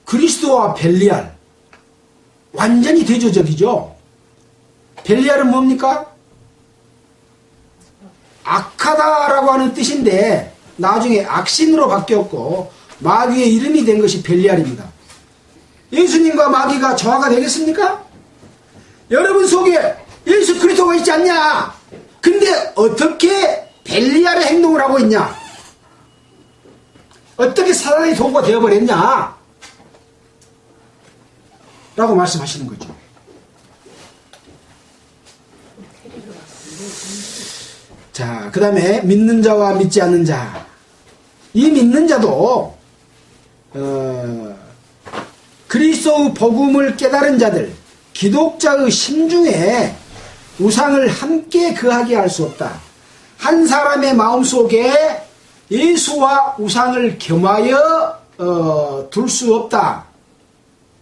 S1: 그리스도와 벨리알 완전히 대조적이죠. 벨리알은 뭡니까? 악하다라고 하는 뜻인데 나중에 악신으로 바뀌었고 마귀의 이름이 된 것이 벨리알입니다. 예수님과 마귀가 조화가 되겠습니까? 여러분 속에 예수 그리스도가 있지 않냐? 근데 어떻게 벨리알의 행동을 하고 있냐? 어떻게 사단의 도구가 되어버렸냐? 라고 말씀하시는 거죠. 자, 그 다음에 믿는 자와 믿지 않는 자. 이 믿는 자도 그리스도의 복음을 깨달은 자들, 기독자의 심중에 우상을 함께 거하게 할 수 없다. 한 사람의 마음속에 예수와 우상을 겸하여 둘 수 없다.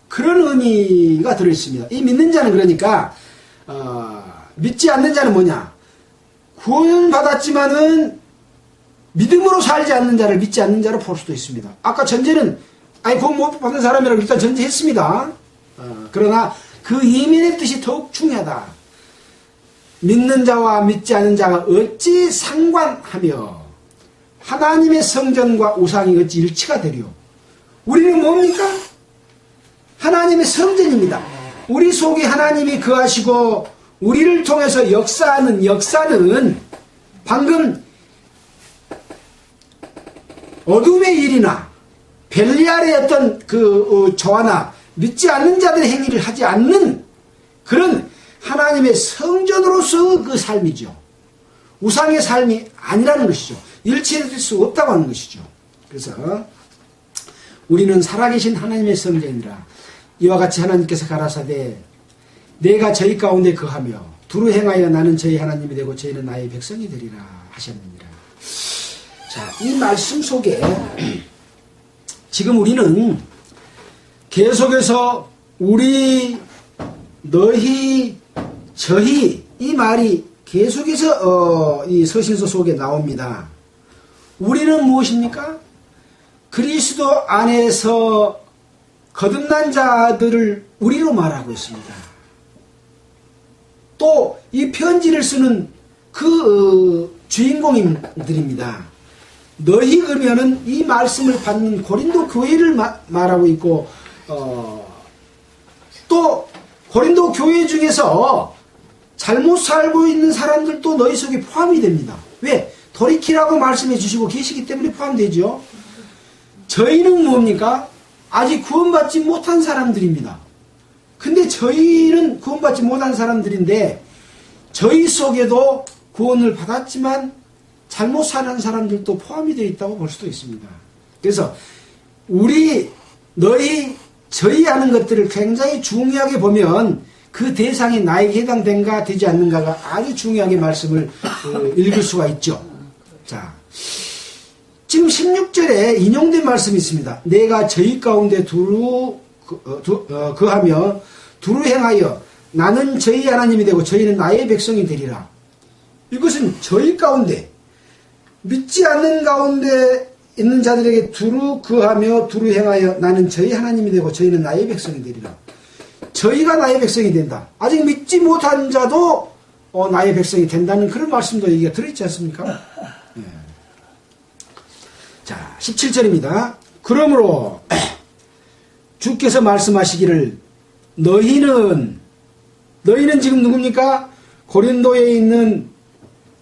S1: 그런 의미가 들어있습니다. 이 믿는 자는 그러니까 믿지 않는 자는 뭐냐? 구원은 받았지만은 믿음으로 살지 않는 자를 믿지 않는 자로 볼 수도 있습니다. 아까 전제는 구원 못 받은 사람이라고 일단 전제했습니다. 그러나 그 이면의 뜻이 더욱 중요하다. 믿는 자와 믿지 않는 자가 어찌 상관하며 하나님의 성전과 우상이 어찌 일치가 되려? 우리는 뭡니까? 하나님의 성전입니다. 우리 속에 하나님이 거하시고 우리를 통해서 역사하는 역사는 방금 어둠의 일이나 벨리알의 어떤 조화나 믿지 않는 자들의 행위를 하지 않는 그런 하나님의 성전으로서 그 삶이죠. 우상의 삶이 아니라는 것이죠. 일치될 수 없다고 하는 것이죠. 그래서 우리는 살아계신 하나님의 성전이라. 이와 같이 하나님께서 가라사대 내가 저희 가운데 거하며 두루 행하여 나는 저희 하나님이 되고 저희는 나의 백성이 되리라 하셨느니라. 자, 이 말씀 속에 지금 우리는 계속해서 우리, 너희, 저희 이 말이 계속해서 이 서신서 속에 나옵니다. 우리는 무엇입니까? 그리스도 안에서 거듭난 자들을 우리로 말하고 있습니다. 또 이 편지를 쓰는 그 주인공들입니다. 너희 그러면은 이 말씀을 받는 고린도 교회를 말하고 있고 또 고린도 교회 중에서 잘못 살고 있는 사람들도 너희 속에 포함이 됩니다. 왜? 돌이키라고 말씀해 주시고 계시기 때문에 포함되죠. 저희는 뭡니까? 아직 구원받지 못한 사람들입니다. 근데 저희는 구원받지 못한 사람들인데 저희 속에도 구원을 받았지만 잘못 사는 사람들도 포함이 되어 있다고 볼 수도 있습니다. 그래서 우리, 너희, 저희 하는 것들을 굉장히 중요하게 보면 그 대상이 나에게 해당된가 되지 않는가가 아주 중요하게 말씀을 읽을 수가 있죠. 자, 지금 16절에 인용된 말씀이 있습니다. 내가 저희 가운데 거하며 두루 행하여 나는 저희 하나님이 되고 저희는 나의 백성이 되리라. 이것은 저희 가운데 믿지 않는 가운데 있는 자들에게 두루 거하며 두루 행하여 나는 저희 하나님이 되고 저희는 나의 백성이 되리라. 저희가 나의 백성이 된다. 아직 믿지 못한 자도 나의 백성이 된다는 그런 말씀도 여기가 들어있지 않습니까? 네. 자, 17절입니다. 그러므로 주께서 말씀하시기를 너희는 지금 누굽니까? 고린도에 있는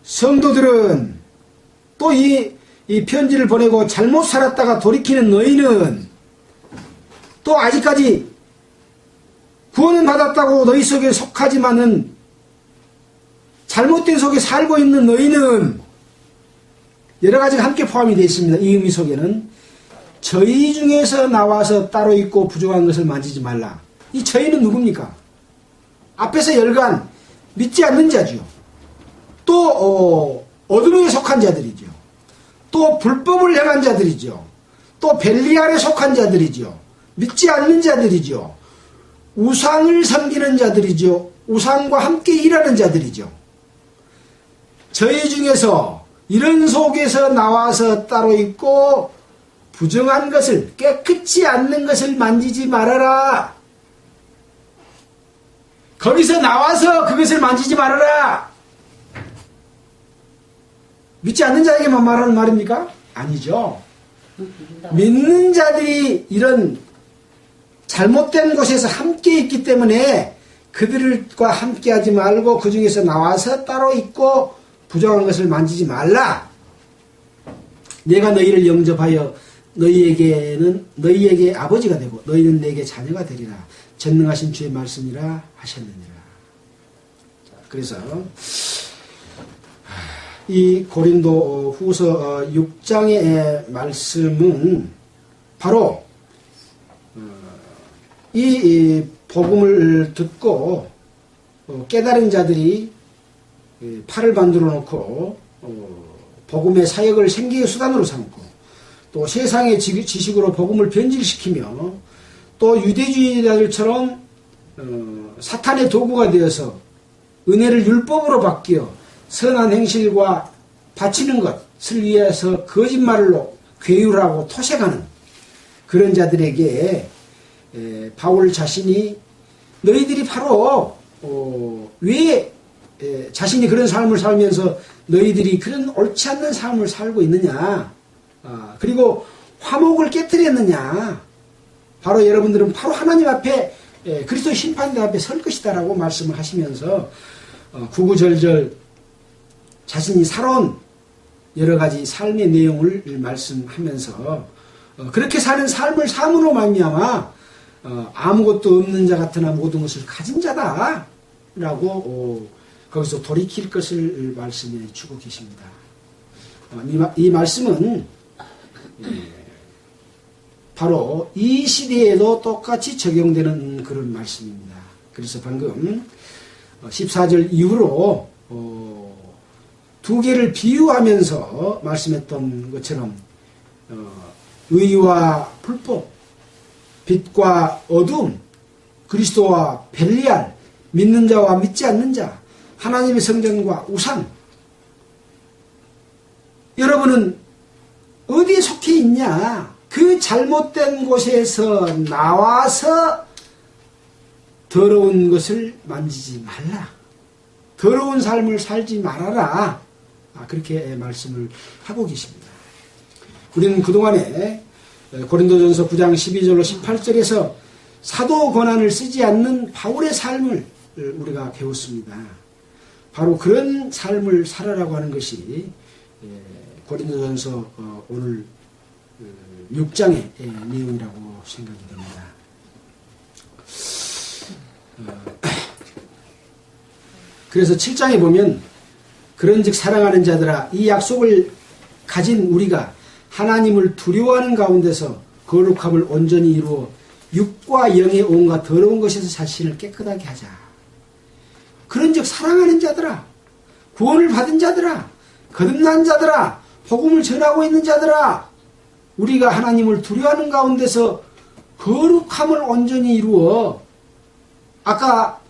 S1: 성도들은 또 이 편지를 보내고 잘못 살았다가 돌이키는 너희는 또 아직까지 구원은 받았다고 너희 속에 속하지만은 잘못된 속에 살고 있는 너희는 여러 가지가 함께 포함이 되어 있습니다. 이 의미 속에는 저희 중에서 나와서 따로 있고 부족한 것을 만지지 말라. 이 저희는 누굽니까? 앞에서 열간 믿지 않는 자죠. 또 어둠에 속한 자들이죠. 또 불법을 행한 자들이죠. 또 벨리알에 속한 자들이죠. 믿지 않는 자들이죠. 우상을 섬기는 자들이죠. 우상과 함께 일하는 자들이죠. 저희 중에서 이런 속에서 나와서 따로 있고 부정한 것을, 깨끗이 않는 것을 만지지 말아라. 거기서 나와서 그것을 만지지 말아라. 믿지 않는 자에게만 말하는 말입니까? 아니죠. 믿는 자들이 이런 잘못된 곳에서 함께 있기 때문에 그들과 함께 하지 말고 그 중에서 나와서 따로 있고 부정한 것을 만지지 말라. 내가 너희를 영접하여 너희에게 아버지가 되고 너희는 내게 자녀가 되리라. 전능하신 주의 말씀이라 하셨느니라. 자, 그래서 이 고린도 후서 6장의 말씀은 바로 이 복음을 듣고 깨달은 자들이 팔을 만들어 놓고 복음의 사역을 생계의 수단으로 삼고 또 세상의 지식으로 복음을 변질시키며 또 유대주의자들처럼 사탄의 도구가 되어서 은혜를 율법으로 바뀌어 선한 행실과 바치는 것을 위해서 거짓말로 괴율하고 토색하는 그런 자들에게 바울 자신이 너희들이 바로 왜 자신이 그런 삶을 살면서 너희들이 그런 옳지 않는 삶을 살고 있느냐, 그리고 화목을 깨뜨렸느냐, 바로 여러분들은 바로 하나님 앞에 그리스도 심판대 앞에 설 것이다라고 말씀을 하시면서 구구절절 자신이 살아온 여러 가지 삶의 내용을 말씀하면서 그렇게 사는 삶을 삶으로 말미암아 아무것도 없는 자 같으나 모든 것을 가진 자다라고 거기서 돌이킬 것을 말씀해 주고 계십니다. 이 말씀은 바로 이 시대에도 똑같이 적용되는 그런 말씀입니다. 그래서 방금 14절 이후로 두 개를 비유하면서 말씀했던 것처럼 의와 불법, 빛과 어둠, 그리스도와 벨리알, 믿는 자와 믿지 않는 자, 하나님의 성전과 우상. 여러분은 어디에 속해 있냐? 그 잘못된 곳에서 나와서 더러운 것을 만지지 말라. 더러운 삶을 살지 말아라. 그렇게 말씀을 하고 계십니다. 우리는 그동안에 고린도전서 9장 12절로 18절에서 사도 권한을 쓰지 않는 바울의 삶을 우리가 배웠습니다. 바로 그런 삶을 살아라고 하는 것이 고린도전서 오늘 6장의 내용이라고 생각이 됩니다. 그래서 7장에 보면 그런즉 사랑하는 자들아 이 약속을 가진 우리가 하나님을 두려워하는 가운데서 거룩함을 온전히 이루어 육과 영의 온갖 더러운 것에서 자신을 깨끗하게 하자. 그런즉 사랑하는 자들아, 구원을 받은 자들아, 거듭난 자들아, 복음을 전하고 있는 자들아, 우리가 하나님을 두려워하는 가운데서 거룩함을 온전히 이루어 아까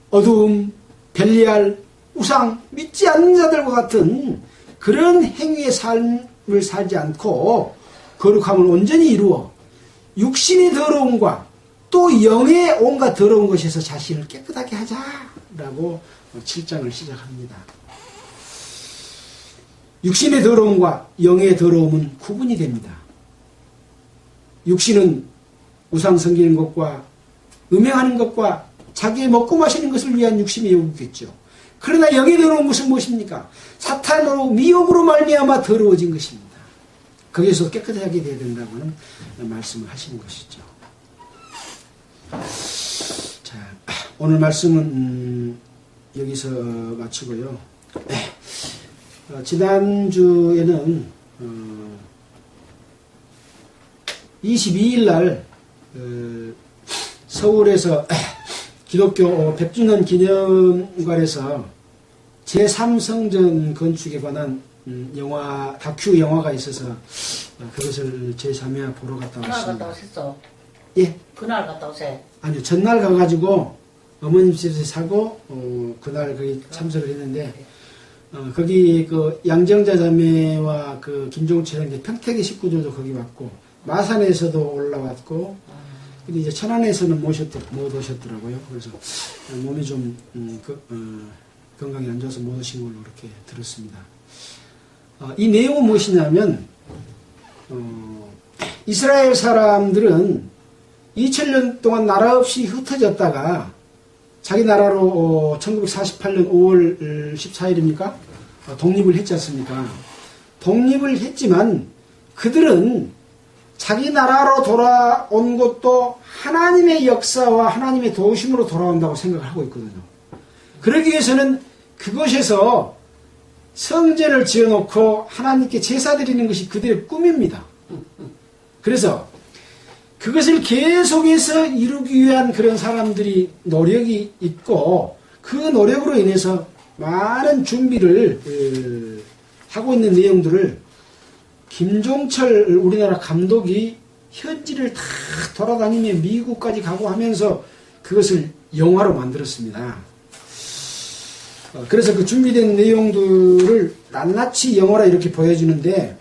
S1: 어두움, 벨리알, 우상, 믿지 않는 자들과 같은 그런 행위의 삶을 살지 않고 거룩함을 온전히 이루어 육신의 더러움과 또 영의 온갖 더러운 것에서 자신을 깨끗하게 하자라고 7장을 시작합니다. 육신의 더러움과 영의 더러움은 구분이 됩니다. 육신은 우상 섬기는 것과 음행하는 것과 자기의 먹고 마시는 것을 위한 육신의 욕이겠죠. 그러나 영의 더러운 것은 무엇입니까? 사탄으로 미혹으로 말미암아 더러워진 것입니다. 거기에서 깨끗하게 되어야 된다고는 말씀을 하시는 것이죠. 자, 오늘 말씀은 여기서 마치고요. 지난주에는 22일 날 서울에서 기독교 100주년 기념관에서 제3성전 건축에 관한 영화 다큐 영화가 있어서 그것을 제 자매와 보러 갔다
S4: 그날 갔다
S1: 왔습니다.
S4: 오셨어.
S1: 예,
S4: 그날 갔다 오세요.
S1: 아니요 전날 가가지고 어머님 집에서 사고 그날 거기 참석을 했는데 거기 그 양정자 자매와 그 김종철 형제 평택의 식구들도 거기 왔고 마산에서도 올라왔고 근데 이제 천안에서는 못 오셨더라고요. 그래서 몸이 좀 건강이 안 좋아서 못 오신 걸로 그렇게 들었습니다. 이 내용은 무엇이냐면 이스라엘 사람들은 2000년 동안 나라 없이 흩어졌다가 자기 나라로 1948년 5월 14일입니까? 독립을 했지 않습니까? 독립을 했지만 그들은 자기 나라로 돌아온 것도 하나님의 역사와 하나님의 도우심으로 돌아온다고 생각을 하고 있거든요. 그러기 위해서는 그곳에서 성전을 지어놓고 하나님께 제사 드리는 것이 그들의 꿈입니다. 그래서 그것을 계속해서 이루기 위한 그런 사람들이 노력이 있고 그 노력으로 인해서 많은 준비를 하고 있는 내용들을 김종철 우리나라 감독이 현지를 다 돌아다니며 미국까지 가고 하면서 그것을 영화로 만들었습니다. 그래서 그 준비된 내용들을 낱낱이 영화로 이렇게 보여주는데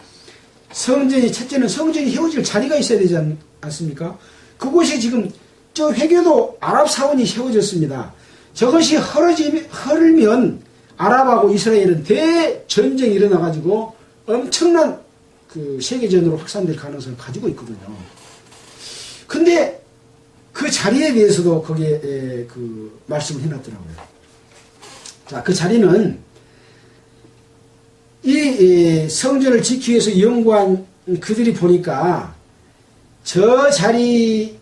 S1: 성전이 첫째는 성전이 세워질 자리가 있어야 되지 않습니까? 그곳에 지금 저 회교도 아랍 사원이 세워졌습니다. 저것이 흐르면 아랍하고 이스라엘은 대전쟁이 일어나가지고 엄청난 그 세계전으로 확산될 가능성을 가지고 있거든요. 근데 그 자리에 대해서도 거기에 그 말씀을 해놨더라고요. 자, 그 자리는 이 성전을 지키기 위해서 연구한 그들이 보니까 저 자리에서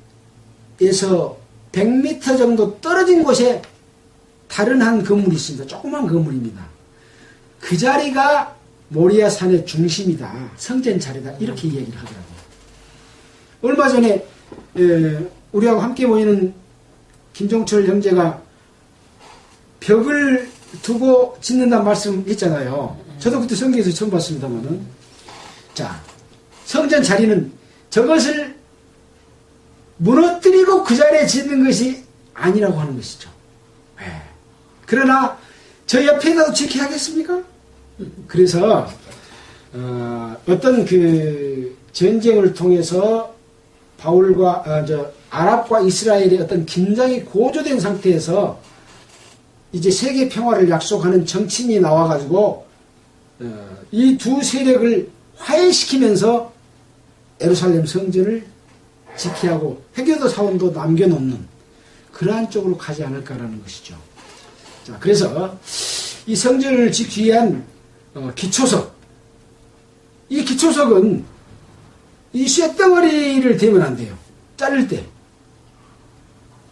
S1: 100m 정도 떨어진 곳에 다른 한 건물이 있습니다. 조그만 건물입니다. 그 자리가 모리아 산의 중심이다. 성전 자리다. 이렇게 이야기를 하더라고요. 얼마 전에 우리하고 함께 모이는 김종철 형제가 벽을 두고 짓는다는 말씀 했잖아요. 저도 그때 성경에서 처음 봤습니다만은. 자, 성전 자리는 저것을 무너뜨리고 그 자리에 짓는 것이 아니라고 하는 것이죠. 그러나 저 옆에다도 지켜야 하겠습니까? 그래서 어떤 그 전쟁을 통해서 바울과 아랍과 이스라엘의 어떤 긴장이 고조된 상태에서 이제 세계 평화를 약속하는 정치인이 나와가지고 이 두 세력을 화해시키면서 예루살렘 성전을 지켜야 하고 회교도 사원도 남겨놓는 그러한 쪽으로 가지 않을까라는 것이죠. 자, 그래서 이 성전을 지키기 위한 기초석, 이 기초석은 이 쇳덩어리를 대면 안 돼요. 자를 때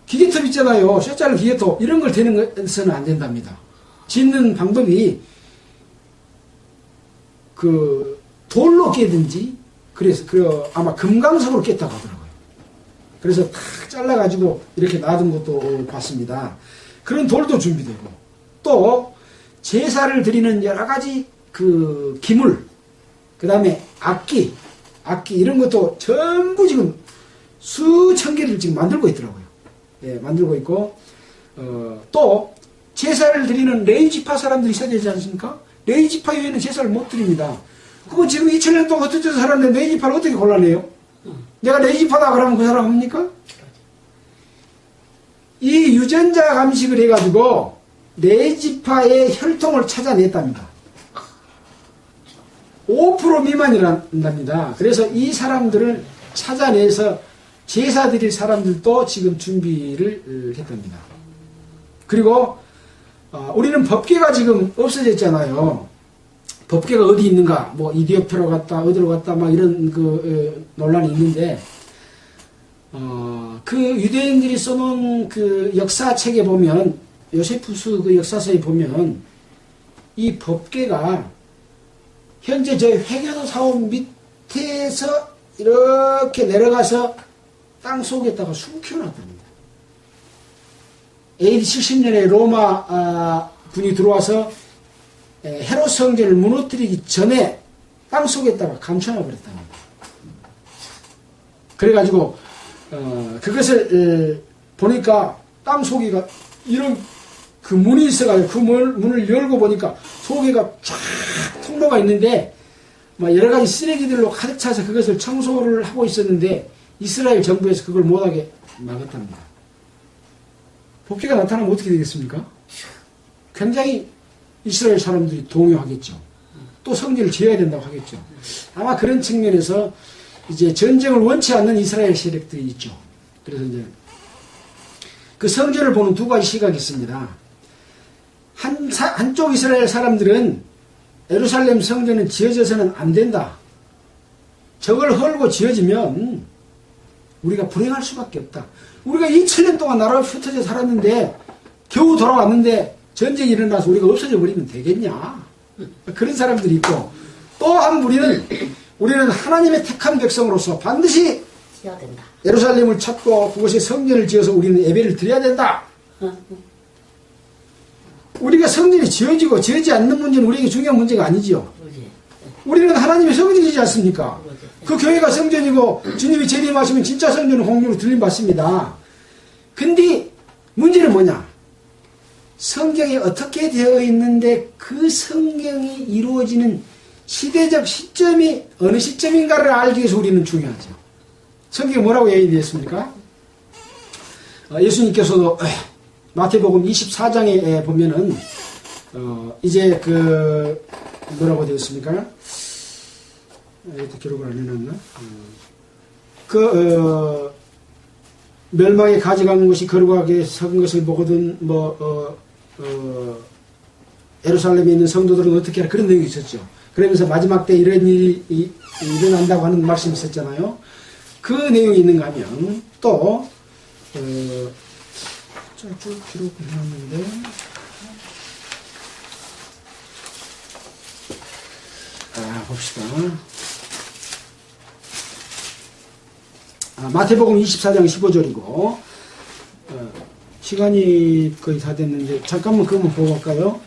S1: 기계톱 있잖아요. 쇳 자를 기계톱 이런 걸 대는 것은 안 된답니다. 짓는 방법이 그 돌로 깨든지 그래서 아마 금강석으로 깼다고 하더라고요. 그래서 탁 잘라가지고 이렇게 놔둔 것도 봤습니다. 그런 돌도 준비되고 또 제사를 드리는 여러 가지 그 기물, 그 다음에 악기 이런 것도 전부 지금 수천 개를 지금 만들고 있더라고요. 예, 만들고 있고 또 제사를 드리는 레위지파 사람들이 있어야 되지 않습니까? 레위지파 외에는 제사를 못 드립니다. 그거 지금 2000년 동안 흩어져서 살았는데 레위지파를 어떻게 골라내요? 내가 레위지파다 그러면 그 사람 합니까? 이 유전자 감식을 해가지고 레위지파의 혈통을 찾아냈답니다. 5% 미만이란답니다. 그래서 이 사람들을 찾아내서 제사 드릴 사람들도 지금 준비를 했답니다. 그리고 우리는 법궤가 지금 없어졌잖아요. 법궤가 어디 있는가? 뭐 이디오피아로 갔다 어디로 갔다 막 이런 그 논란이 있는데 그 유대인들이 써놓은 그 역사책에 보면 요세푸스 그 역사서에 보면 이 법궤가 현재 저희 회교도 사원 밑에서 이렇게 내려가서 땅 속에다가 숨겨놨답니다. AD 70년에 로마 군이 들어와서 헤롯 성전을 무너뜨리기 전에 땅속에다가 감춰놔 버렸답니다. 그래가지고 그것을 보니까 땅속에가 이런 그 문이 있어가지고 그 문을 열고 보니까 속에가 쫙 통로가 있는데 막 여러 가지 쓰레기들로 가득 차서 그것을 청소를 하고 있었는데 이스라엘 정부에서 그걸 못하게 막았답니다. 복귀가 나타나면 어떻게 되겠습니까? 굉장히 이스라엘 사람들이 동요하겠죠. 또 성전을 지어야 된다고 하겠죠. 아마 그런 측면에서 이제 전쟁을 원치 않는 이스라엘 세력들이 있죠. 그래서 이제 그 성전을 보는 두 가지 시각이 있습니다. 한쪽 이스라엘 사람들은 예루살렘 성전은 지어져서는 안 된다. 저걸 헐고 지어지면 우리가 불행할 수밖에 없다. 우리가 2000년 동안 나라가 흩어져 살았는데 겨우 돌아왔는데 전쟁이 일어나서 우리가 없어져 버리면 되겠냐. 그런 사람들이 있고 또 한 무리는 우리는 하나님의 택한 백성으로서 반드시
S4: 지어야 된다.
S1: 예루살렘을 찾고 그곳에 성전을 지어서 우리는 예배를 드려야 된다. 우리가 성전이 지어지고 지어지지 않는 문제는 우리에게 중요한 문제가 아니지요.
S4: 그러지.
S1: 우리는 하나님의 성전이지 않습니까?
S4: 그러지.
S1: 그 교회가 성전이고 주님이 재림하시면 진짜 성전은 공중으로 들림받습니다. 근데 문제는 뭐냐? 성경이 어떻게 되어 있는데 그 성경이 이루어지는 시대적 시점이 어느 시점인가를 알기 위해서 우리는 중요하죠. 성경이 뭐라고 얘기되어 있습니까? 예수님께서도 마태복음 24장에 보면은 이제 그 뭐라고 되어 있습니까? 이것도 기록을 안 해놨나? 멸망에 가져가는 것이 거룩하게 썩은 것을 보거든 예루살렘에 있는 성도들은 어떻게 하라 그런 내용이 있었죠. 그러면서 마지막 때 이런 일이 일어난다고 하는 말씀이 있었잖아요. 그 내용이 있는가 하면 또 쭉 기록을 해놨는데 봅시다. 마태복음 24장 15절이고 시간이 거의 다 됐는데 잠깐만 그거 한번 보고 갈까요?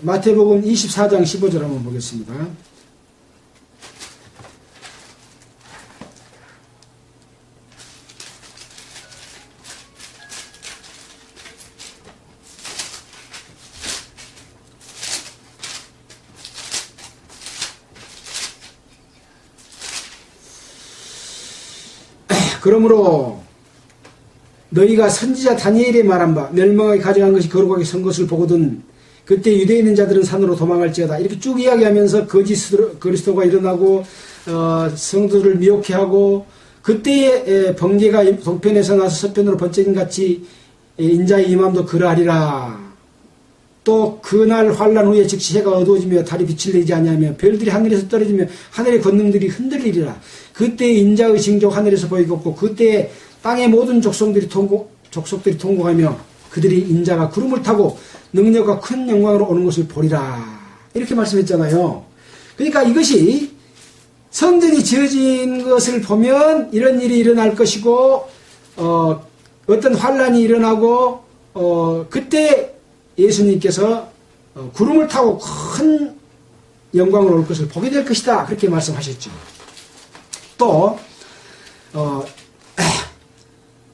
S1: 마태복음 24장 15절 한번 보겠습니다. 그러므로 너희가 선지자 다니엘의 말한 바 멸망하게 가져간 것이 거룩하게 선 것을 보거든 그때 유대에 있는 자들은 산으로 도망할지어다. 이렇게 쭉 이야기하면서 거짓 그리스도가 일어나고 성도들을 미혹해 하고 그때의 번개가 동편에서 나서 서편으로 번쩍인 같이 인자의 임함도 그러하리라. 또 그날 환란 후에 즉시 해가 어두워지며 달이 빛을 내지 아니하며 별들이 하늘에서 떨어지며 하늘의 권능들이 흔들리리라. 그때 인자의 징조 하늘에서 보이겠고 그때 땅의 모든 족속들이 통곡하며 그들이 인자가 구름을 타고 능력과 큰 영광으로 오는 것을 보리라. 이렇게 말씀했잖아요. 그러니까 이것이 성전이 지어진 것을 보면 이런 일이 일어날 것이고 어떤 환란이 일어나고 그때 예수님께서 구름을 타고 큰 영광으로 올 것을 보게 될 것이다. 그렇게 말씀하셨죠. 또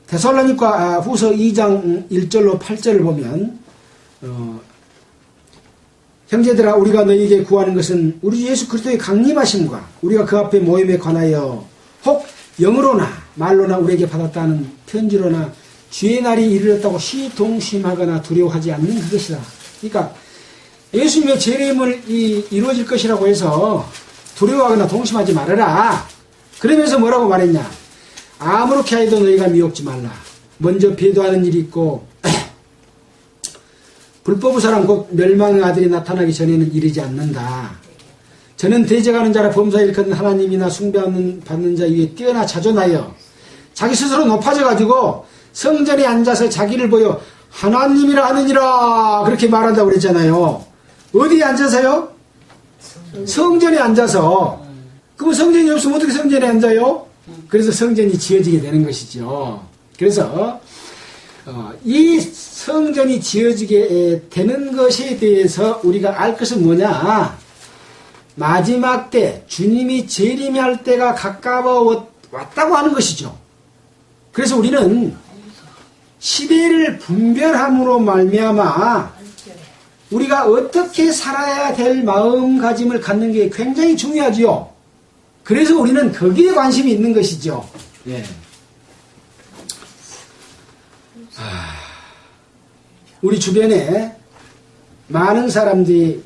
S1: 데살로니가 후서 2장 1절로 8절을 보면 형제들아 우리가 너희에게 구하는 것은 우리 예수 그리스도의 강림하심과 우리가 그 앞에 모임에 관하여 혹 영으로나 말로나 우리에게 받았다는 편지로나 주의 날이 이르렀다고 시동심하거나 두려워하지 않는 그것이다. 그러니까 예수님의 재림을 이루어질 것이라고 해서 두려워하거나 동심하지 말아라. 그러면서 뭐라고 말했냐? 아무렇게 하여도 너희가 미혹지 말라. 먼저 배도하는 일이 있고 불법의 사람 곧 멸망의 아들이 나타나기 전에는 이르지 않는다. 저는 대적하는 자라 범사에 일컫는 하나님이나 숭배받는 자 위에 뛰어나 자존하여 자기 스스로 높아져가지고 성전에 앉아서 자기를 보여 하나님이라 하느니라 그렇게 말한다고 그랬잖아요. 어디에 앉아서요? 성전에 앉아서. 그럼 성전이 없으면 어떻게 성전에 앉아요? 그래서 성전이 지어지게 되는 것이죠. 그래서 이 성전이 지어지게 되는 것에 대해서 우리가 알 것은 뭐냐? 마지막 때 주님이 재림할 때가 가까워 왔다고 하는 것이죠. 그래서 우리는 시대를 분별함으로 말미암아 우리가 어떻게 살아야 될 마음가짐을 갖는 게 굉장히 중요하지요. 그래서 우리는 거기에 관심이 있는 것이죠. 예. 우리 주변에 많은 사람들이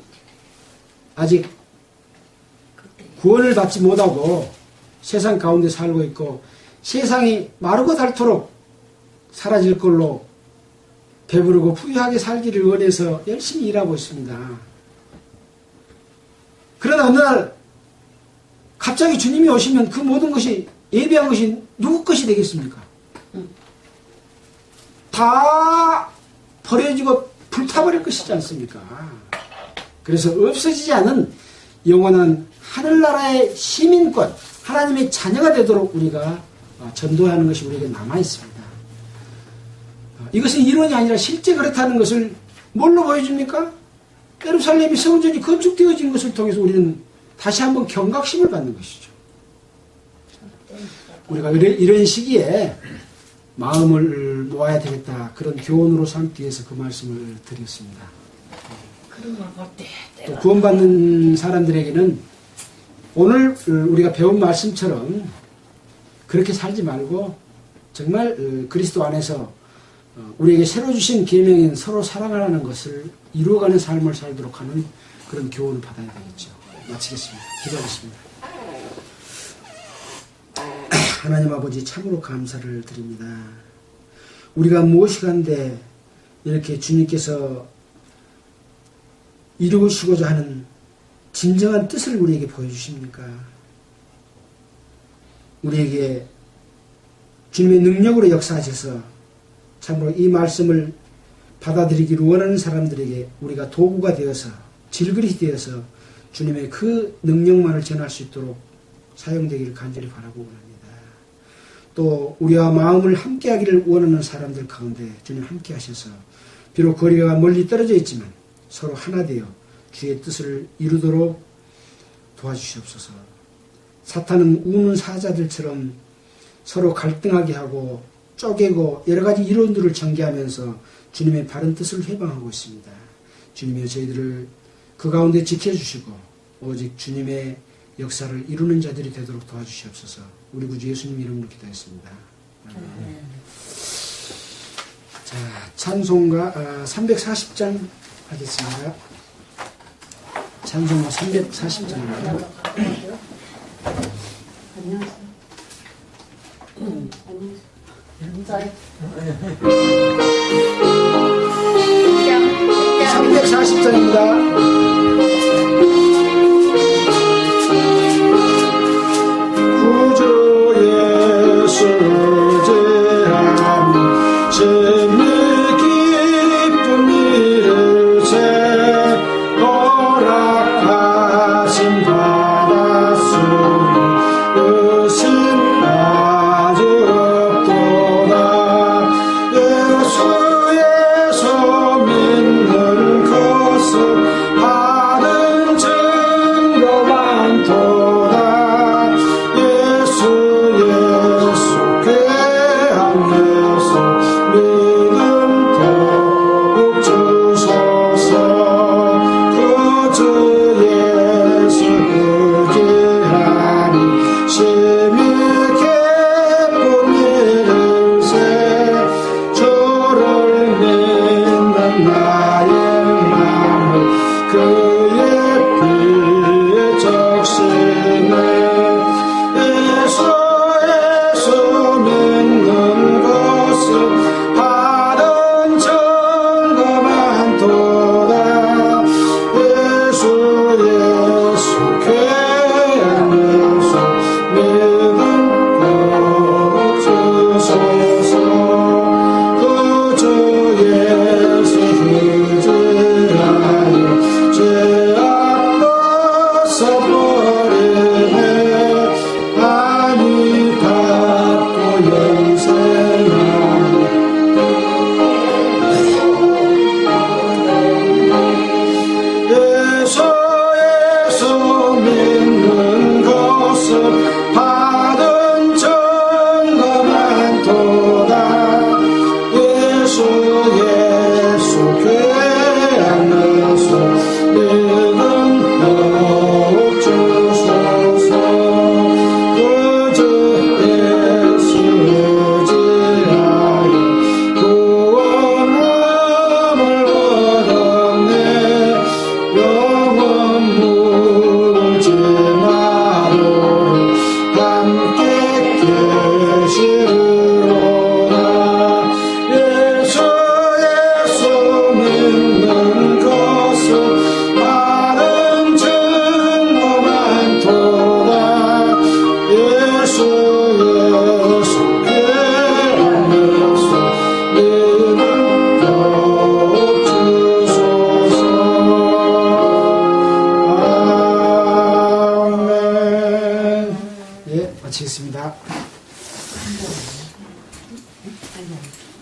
S1: 아직 구원을 받지 못하고 세상 가운데 살고 있고 세상이 마르고 닳도록 사라질 걸로 배부르고 부유하게 살기를 원해서 열심히 일하고 있습니다. 그러나 어느 날 갑자기 주님이 오시면 그 모든 것이 예비한 것이 누구 것이 되겠습니까? 다 버려지고 불타버릴 것이지 않습니까? 그래서 없어지지 않은 영원한 하늘나라의 시민권, 하나님의 자녀가 되도록 우리가 전도하는 것이 우리에게 남아있습니다. 이것은 이론이 아니라 실제 그렇다는 것을 뭘로 보여줍니까? 예루살렘이 성전이 건축되어진 것을 통해서 우리는 다시 한번 경각심을 받는 것이죠. 우리가 이런 시기에 마음을 모아야 되겠다. 그런 교훈으로 삼기 위해서 그 말씀을 드렸습니다. 또 구원받는 사람들에게는 오늘 우리가 배운 말씀처럼 그렇게 살지 말고 정말 그리스도 안에서 우리에게 새로 주신 계명인 서로 사랑하라는 것을 이루어가는 삶을 살도록 하는 그런 교훈을 받아야 되겠죠. 마치겠습니다. 기도하겠습니다. 하나님 아버지 참으로 감사를 드립니다. 우리가 무엇이간데 이렇게 주님께서 이루시고자 하는 진정한 뜻을 우리에게 보여주십니까? 우리에게 주님의 능력으로 역사하셔서 참으로 이 말씀을 받아들이기를 원하는 사람들에게 우리가 도구가 되어서 질그릇이 되어서 주님의 그 능력만을 전할 수 있도록 사용되기를 간절히 바라고 원합니다. 또 우리와 마음을 함께하기를 원하는 사람들 가운데 주님 함께 하셔서 비록 거리가 멀리 떨어져 있지만 서로 하나 되어 주의 뜻을 이루도록 도와주시옵소서. 사탄은 우는 사자들처럼 서로 갈등하게 하고 쪼개고 여러 가지 이론들을 전개하면서 주님의 바른 뜻을 회방하고 있습니다. 주님이 저희들을 그 가운데 지켜주시고 오직 주님의 역사를 이루는 자들이 되도록 도와주시옵소서. 우리 구주 예수님 이름으로 기도했습니다. 자, 찬송가 340장 하겠습니다. 찬송가 340장입니다.
S4: 안녕하세요.
S1: 340장입니다. 구주의 수제함 재미 기쁜 일을 새 허락하신 받았으니 의심 아직 없도다. 예수의 소민을 거서
S4: 아니야.